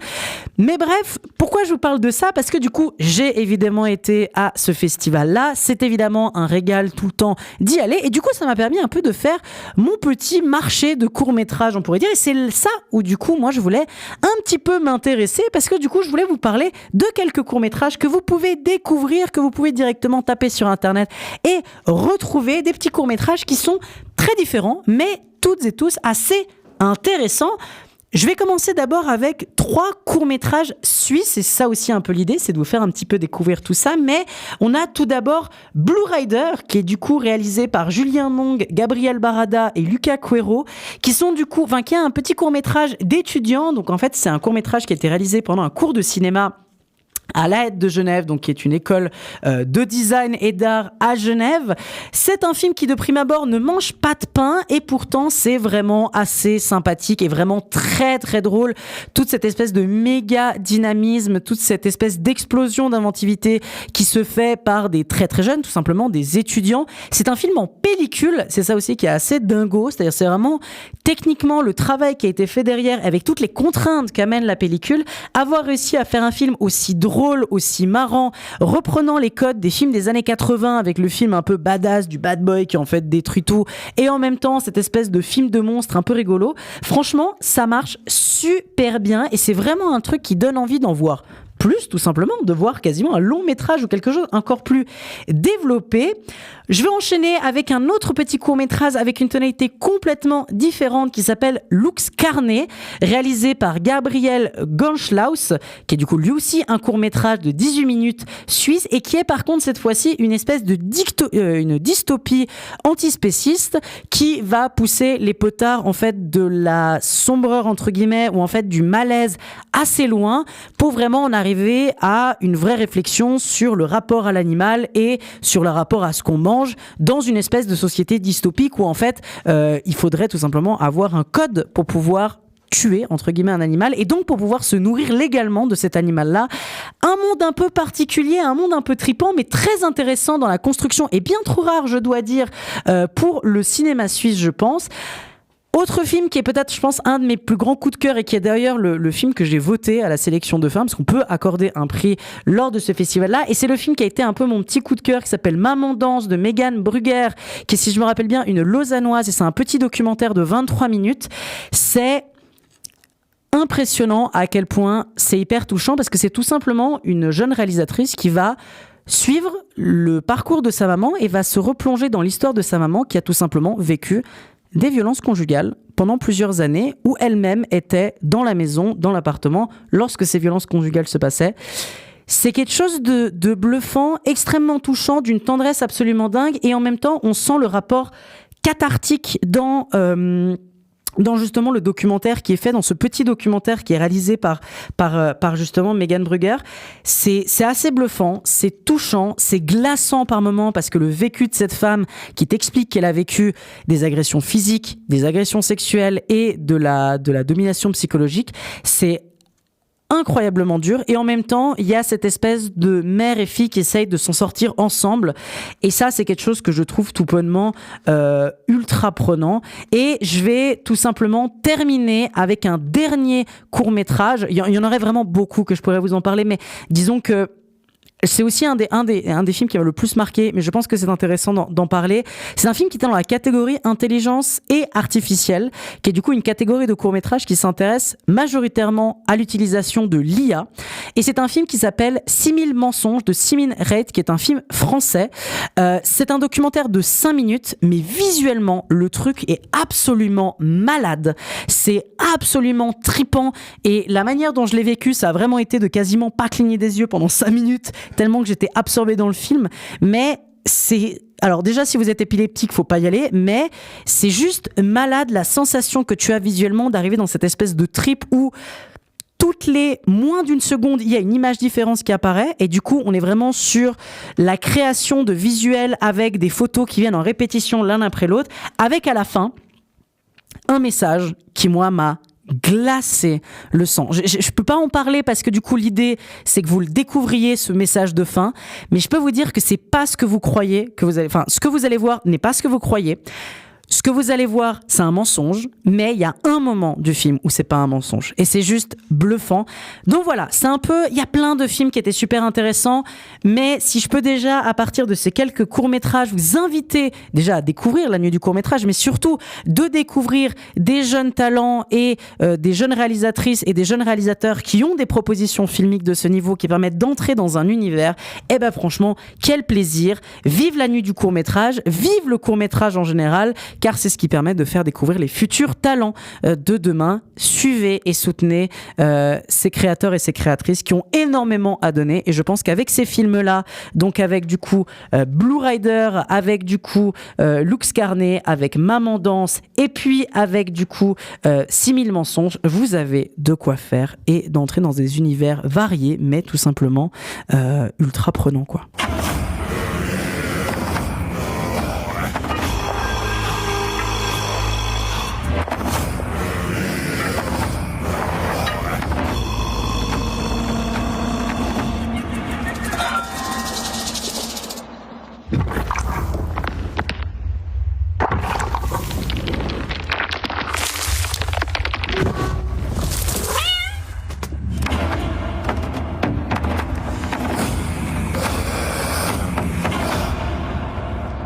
[SPEAKER 2] Mais bref, pourquoi je vous parle de ça ? Parce que du coup, j'ai évidemment été à ce festival-là. C'est évidemment un régal tout le temps d'y aller. Et du coup, ça m'a permis un peu de faire mon petit marché de courts-métrages, on pourrait dire. Et c'est ça où du coup, moi, je voulais un petit peu m'intéresser parce que du coup, je voulais vous parler de quelques courts-métrages que vous pouvez découvrir, que vous pouvez directement taper sur Internet et retrouver des petits courts-métrages qui sont très différents, mais toutes et tous assez intéressants. Je vais commencer d'abord avec 3 courts-métrages suisses, et c'est ça aussi un peu l'idée, c'est de vous faire un petit peu découvrir tout ça, mais on a tout d'abord Blue Rider, qui est du coup réalisé par Julien Nong, Gabriel Barada et Lucas Cuero, qui est un petit court-métrage d'étudiants, donc en fait c'est un court-métrage qui a été réalisé pendant un cours de cinéma à l'AED de Genève, donc qui est une école de design et d'art à Genève. C'est un film qui de prime abord ne mange pas de pain et pourtant c'est vraiment assez sympathique et vraiment très très drôle. Toute cette espèce de méga dynamisme, toute cette espèce d'explosion d'inventivité qui se fait par des très très jeunes, tout simplement des étudiants. C'est un film en pellicule, c'est ça aussi qui est assez dingo, c'est-à-dire c'est vraiment techniquement le travail qui a été fait derrière avec toutes les contraintes qu'amène la pellicule, avoir réussi à faire un film aussi drôle, aussi marrant, reprenant les codes des films des années 80 avec le film un peu badass du bad boy qui en fait détruit tout et en même temps cette espèce de film de monstre un peu rigolo. Franchement, ça marche super bien et c'est vraiment un truc qui donne envie d'en voir plus, tout simplement, de voir quasiment un long métrage ou quelque chose encore plus développé. Je vais enchaîner avec un autre petit court métrage avec une tonalité complètement différente qui s'appelle Lux Carne, réalisé par Gabriel Gonschlaus, qui est du coup lui aussi un court métrage de 18 minutes suisse et qui est par contre cette fois-ci une espèce de une dystopie antispéciste qui va pousser les potards en fait de la sombreur entre guillemets ou en fait du malaise assez loin pour vraiment en arriver à une vraie réflexion sur le rapport à l'animal et sur le rapport à ce qu'on mange dans une espèce de société dystopique où en fait il faudrait tout simplement avoir un code pour pouvoir tuer entre guillemets un animal et donc pour pouvoir se nourrir légalement de cet animal-là. Un monde un peu particulier, un monde un peu tripant mais très intéressant dans la construction et bien trop rare je dois dire pour le cinéma suisse je pense. Autre film qui est peut-être, je pense, un de mes plus grands coups de cœur et qui est d'ailleurs le film que j'ai voté à la sélection de films, parce qu'on peut accorder un prix lors de ce festival-là. Et c'est le film qui a été un peu mon petit coup de cœur, qui s'appelle Maman danse de Megan Brugger, qui est, si je me rappelle bien, une Lausannoise. Et c'est un petit documentaire de 23 minutes. C'est impressionnant à quel point c'est hyper touchant, parce que c'est tout simplement une jeune réalisatrice qui va suivre le parcours de sa maman et va se replonger dans l'histoire de sa maman qui a tout simplement vécu des violences conjugales pendant plusieurs années où elle-même était dans la maison, dans l'appartement, lorsque ces violences conjugales se passaient. C'est quelque chose de bluffant, extrêmement touchant, d'une tendresse absolument dingue et en même temps, on sent le rapport cathartique dans justement le documentaire qui est fait, dans ce petit documentaire qui est réalisé par justement Megan Brugger. C'est assez bluffant, c'est touchant, c'est glaçant par moments parce que le vécu de cette femme qui t'explique qu'elle a vécu des agressions physiques, des agressions sexuelles et de la domination psychologique, c'est incroyablement dur et en même temps il y a cette espèce de mère et fille qui essayent de s'en sortir ensemble et ça c'est quelque chose que je trouve tout bonnement ultra prenant et je vais tout simplement terminer avec un dernier court-métrage. Il y en aurait vraiment beaucoup que je pourrais vous en parler mais disons que c'est aussi un des films qui m'a le plus marqué, mais je pense que c'est intéressant d'en parler. C'est un film qui est dans la catégorie intelligence et artificielle, qui est du coup une catégorie de court-métrage qui s'intéresse majoritairement à l'utilisation de l'IA. Et c'est un film qui s'appelle 6000 mensonges de Simin Reit, qui est un film français. C'est un documentaire de 5 minutes, mais visuellement, le truc est absolument malade. C'est absolument tripant. Et la manière dont je l'ai vécu, ça a vraiment été de quasiment pas cligner des yeux pendant 5 minutes, tellement que j'étais absorbée dans le film. Mais c'est... Alors déjà, si vous êtes épileptique, faut pas y aller, mais c'est juste malade la sensation que tu as visuellement d'arriver dans cette espèce de trip où tout toutes les moins d'une seconde, il y a une image différente qui apparaît et du coup, on est vraiment sur la création de visuels avec des photos qui viennent en répétition l'un après l'autre, avec à la fin un message qui, moi, m'a glacé le sang. Je peux pas en parler parce que du coup l'idée c'est que vous le découvriez, ce message de fin, mais je peux vous dire que c'est pas ce que vous croyez que vous allez, enfin ce que vous allez voir n'est pas ce que vous croyez. Ce que vous allez voir, c'est un mensonge, mais il y a un moment du film où c'est pas un mensonge. Et c'est juste bluffant. Donc voilà, c'est un peu... Il y a plein de films qui étaient super intéressants, mais si je peux déjà, à partir de ces quelques courts-métrages, vous inviter déjà à découvrir La Nuit du court-métrage, mais surtout de découvrir des jeunes talents et des jeunes réalisatrices et des jeunes réalisateurs qui ont des propositions filmiques de ce niveau, qui permettent d'entrer dans un univers, eh ben franchement, quel plaisir. Vive La Nuit du court-métrage, vive le court-métrage en général, car c'est ce qui permet de faire découvrir les futurs talents de demain. Suivez et soutenez ces créateurs et ces créatrices qui ont énormément à donner, et je pense qu'avec ces films-là, donc avec du coup Blue Rider, avec du coup Lux Carnet, avec Maman Danse, et puis avec du coup 6000 mensonges, vous avez de quoi faire et d'entrer dans des univers variés, mais tout simplement ultra prenants, quoi.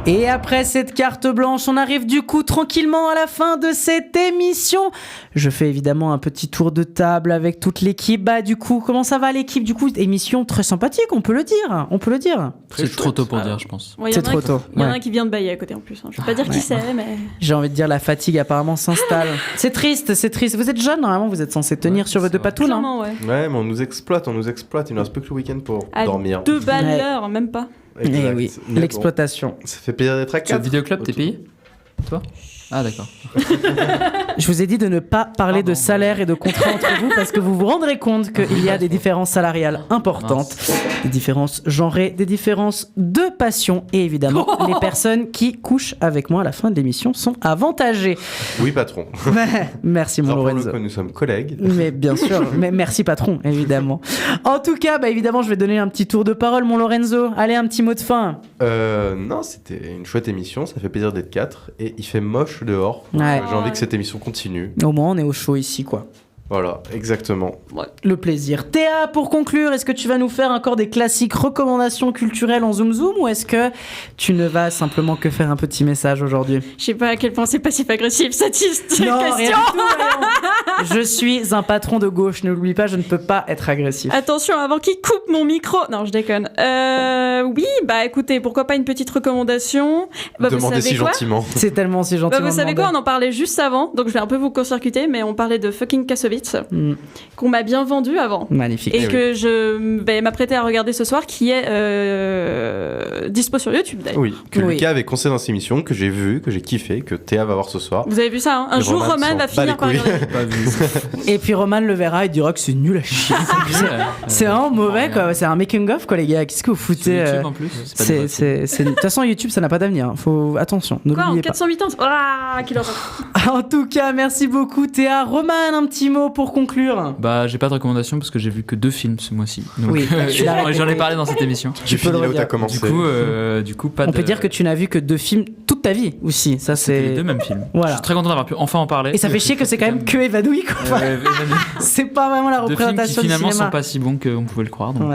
[SPEAKER 2] Et après cette carte blanche, on arrive du coup tranquillement à la fin de cette émission. Je fais évidemment un petit tour de table avec toute l'équipe. Bah du coup, comment ça va l'équipe? Du coup, émission très sympathique, on peut le dire. On peut le dire.
[SPEAKER 4] C'est trop tôt pour dire, je pense.
[SPEAKER 3] Ouais,
[SPEAKER 2] c'est trop tôt.
[SPEAKER 3] Il y en a un qui vient de bailler à côté en plus. Je vais pas dire qui c'est, mais...
[SPEAKER 2] J'ai envie de dire la fatigue apparemment s'installe. C'est triste, c'est triste. Vous êtes jeune, normalement, vous êtes censé tenir sur vos deux patounes. Hein.
[SPEAKER 5] Ouais, mais on nous exploite. Il ne nous reste plus que le week-end pour dormir.
[SPEAKER 3] 2 balles l'heure, même pas.
[SPEAKER 2] Eh oui, l'exploitation.
[SPEAKER 5] Ça fait plaisir d'être à 4.
[SPEAKER 4] Le vidéoclub, t'es payé? Toi? Ah d'accord.
[SPEAKER 2] Je vous ai dit de ne pas parler de salaire et de contrat entre vous parce que vous vous rendrez compte qu'il y a des différences salariales importantes, des différences genrées, des différences de passion et évidemment les personnes qui couchent avec moi à la fin de l'émission sont avantagées.
[SPEAKER 5] Oui patron.
[SPEAKER 2] Merci mon Lorenzo.
[SPEAKER 5] Nous sommes collègues.
[SPEAKER 2] Mais bien sûr, mais merci patron évidemment. En tout cas, bah évidemment je vais donner un petit tour de parole mon Lorenzo. Allez, un petit mot de fin.
[SPEAKER 5] Non, c'était une chouette émission, ça fait plaisir d'être 4 et il fait moche dehors.
[SPEAKER 2] Ouais.
[SPEAKER 5] J'ai envie que cette émission continue.
[SPEAKER 2] Au moins on est au chaud ici quoi.
[SPEAKER 5] Voilà, exactement.
[SPEAKER 2] Ouais. Le plaisir. Théa, pour conclure, est-ce que tu vas nous faire encore des classiques recommandations culturelles en Zoom Zoom ou est-ce que tu ne vas simplement que faire un petit message aujourd'hui?
[SPEAKER 3] Je sais pas à quel point c'est passif-agressif cette question.
[SPEAKER 2] Non, rien du tout. Je suis un patron de gauche, ne l'oublie pas, je ne peux pas être agressif.
[SPEAKER 3] Attention, avant qu'il coupe mon micro. Non, je déconne. Oui, bah écoutez, pourquoi pas une petite recommandation?
[SPEAKER 5] Demandez si gentiment.
[SPEAKER 2] C'est tellement si gentiment.
[SPEAKER 3] Vous savez quoi, on en parlait juste avant, donc je vais un peu vous court-circuiter, mais on parlait de fucking Kassovitz. Qu'on m'a bien vendu avant.
[SPEAKER 2] Magnifique.
[SPEAKER 3] Et que je vais m'apprêter à regarder ce soir, qui est dispo sur YouTube d'ailleurs.
[SPEAKER 5] Oui, que Lucas avait conseillé dans ses émissions, que j'ai vu, que j'ai kiffé, que Théa va voir ce soir.
[SPEAKER 3] Vous avez vu ça, hein? Un jour Roman va finir par regarder.
[SPEAKER 2] Et puis Roman le verra et dira que c'est nul à chier. C'est vraiment mauvais quoi, c'est un making of quoi les gars, qu'est-ce que vous foutez
[SPEAKER 4] YouTube en plus.
[SPEAKER 2] De toute façon YouTube ça n'a pas d'avenir, faut attention, ne l'oubliez pas.
[SPEAKER 3] 408 ans. Ah, qu'il horreur.
[SPEAKER 2] En tout cas, merci beaucoup Théa. Roman, un petit mot pour conclure.
[SPEAKER 4] Bah, j'ai pas de recommandation parce que j'ai vu que 2 films ce mois-ci. Donc,
[SPEAKER 2] oui,
[SPEAKER 4] j'en ai parlé dans cette émission.
[SPEAKER 5] Tu peux le redire.
[SPEAKER 4] Du coup, pas
[SPEAKER 2] on peut dire que tu n'as vu que 2 films toute ta vie aussi. Ça, c'est
[SPEAKER 4] les 2 mêmes films.
[SPEAKER 2] Voilà.
[SPEAKER 4] Je suis très content d'avoir pu enfin en parler.
[SPEAKER 2] Et ça fait chier que c'est quand même que évanoui quoi. C'est pas vraiment la représentation
[SPEAKER 4] qui,
[SPEAKER 2] du
[SPEAKER 4] finalement
[SPEAKER 2] cinéma.
[SPEAKER 4] sont pas si bons qu'on pouvait le croire. Donc,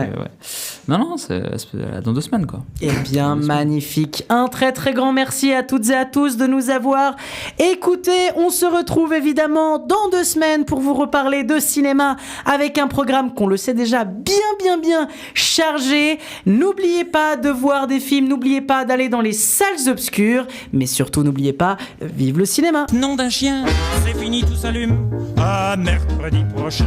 [SPEAKER 4] Non, c'est dans 2 semaines quoi.
[SPEAKER 2] Eh bien, magnifique. Un très très grand merci à toutes et à tous de nous avoir écoutés. On se retrouve évidemment dans 2 semaines pour vous reparler de cinéma avec un programme qu'on le sait déjà bien chargé. N'oubliez pas de voir des films, n'oubliez pas d'aller dans les salles obscures, mais surtout n'oubliez pas, vive le cinéma.
[SPEAKER 1] Nom d'un chien, c'est fini, tout s'allume. À mercredi prochain.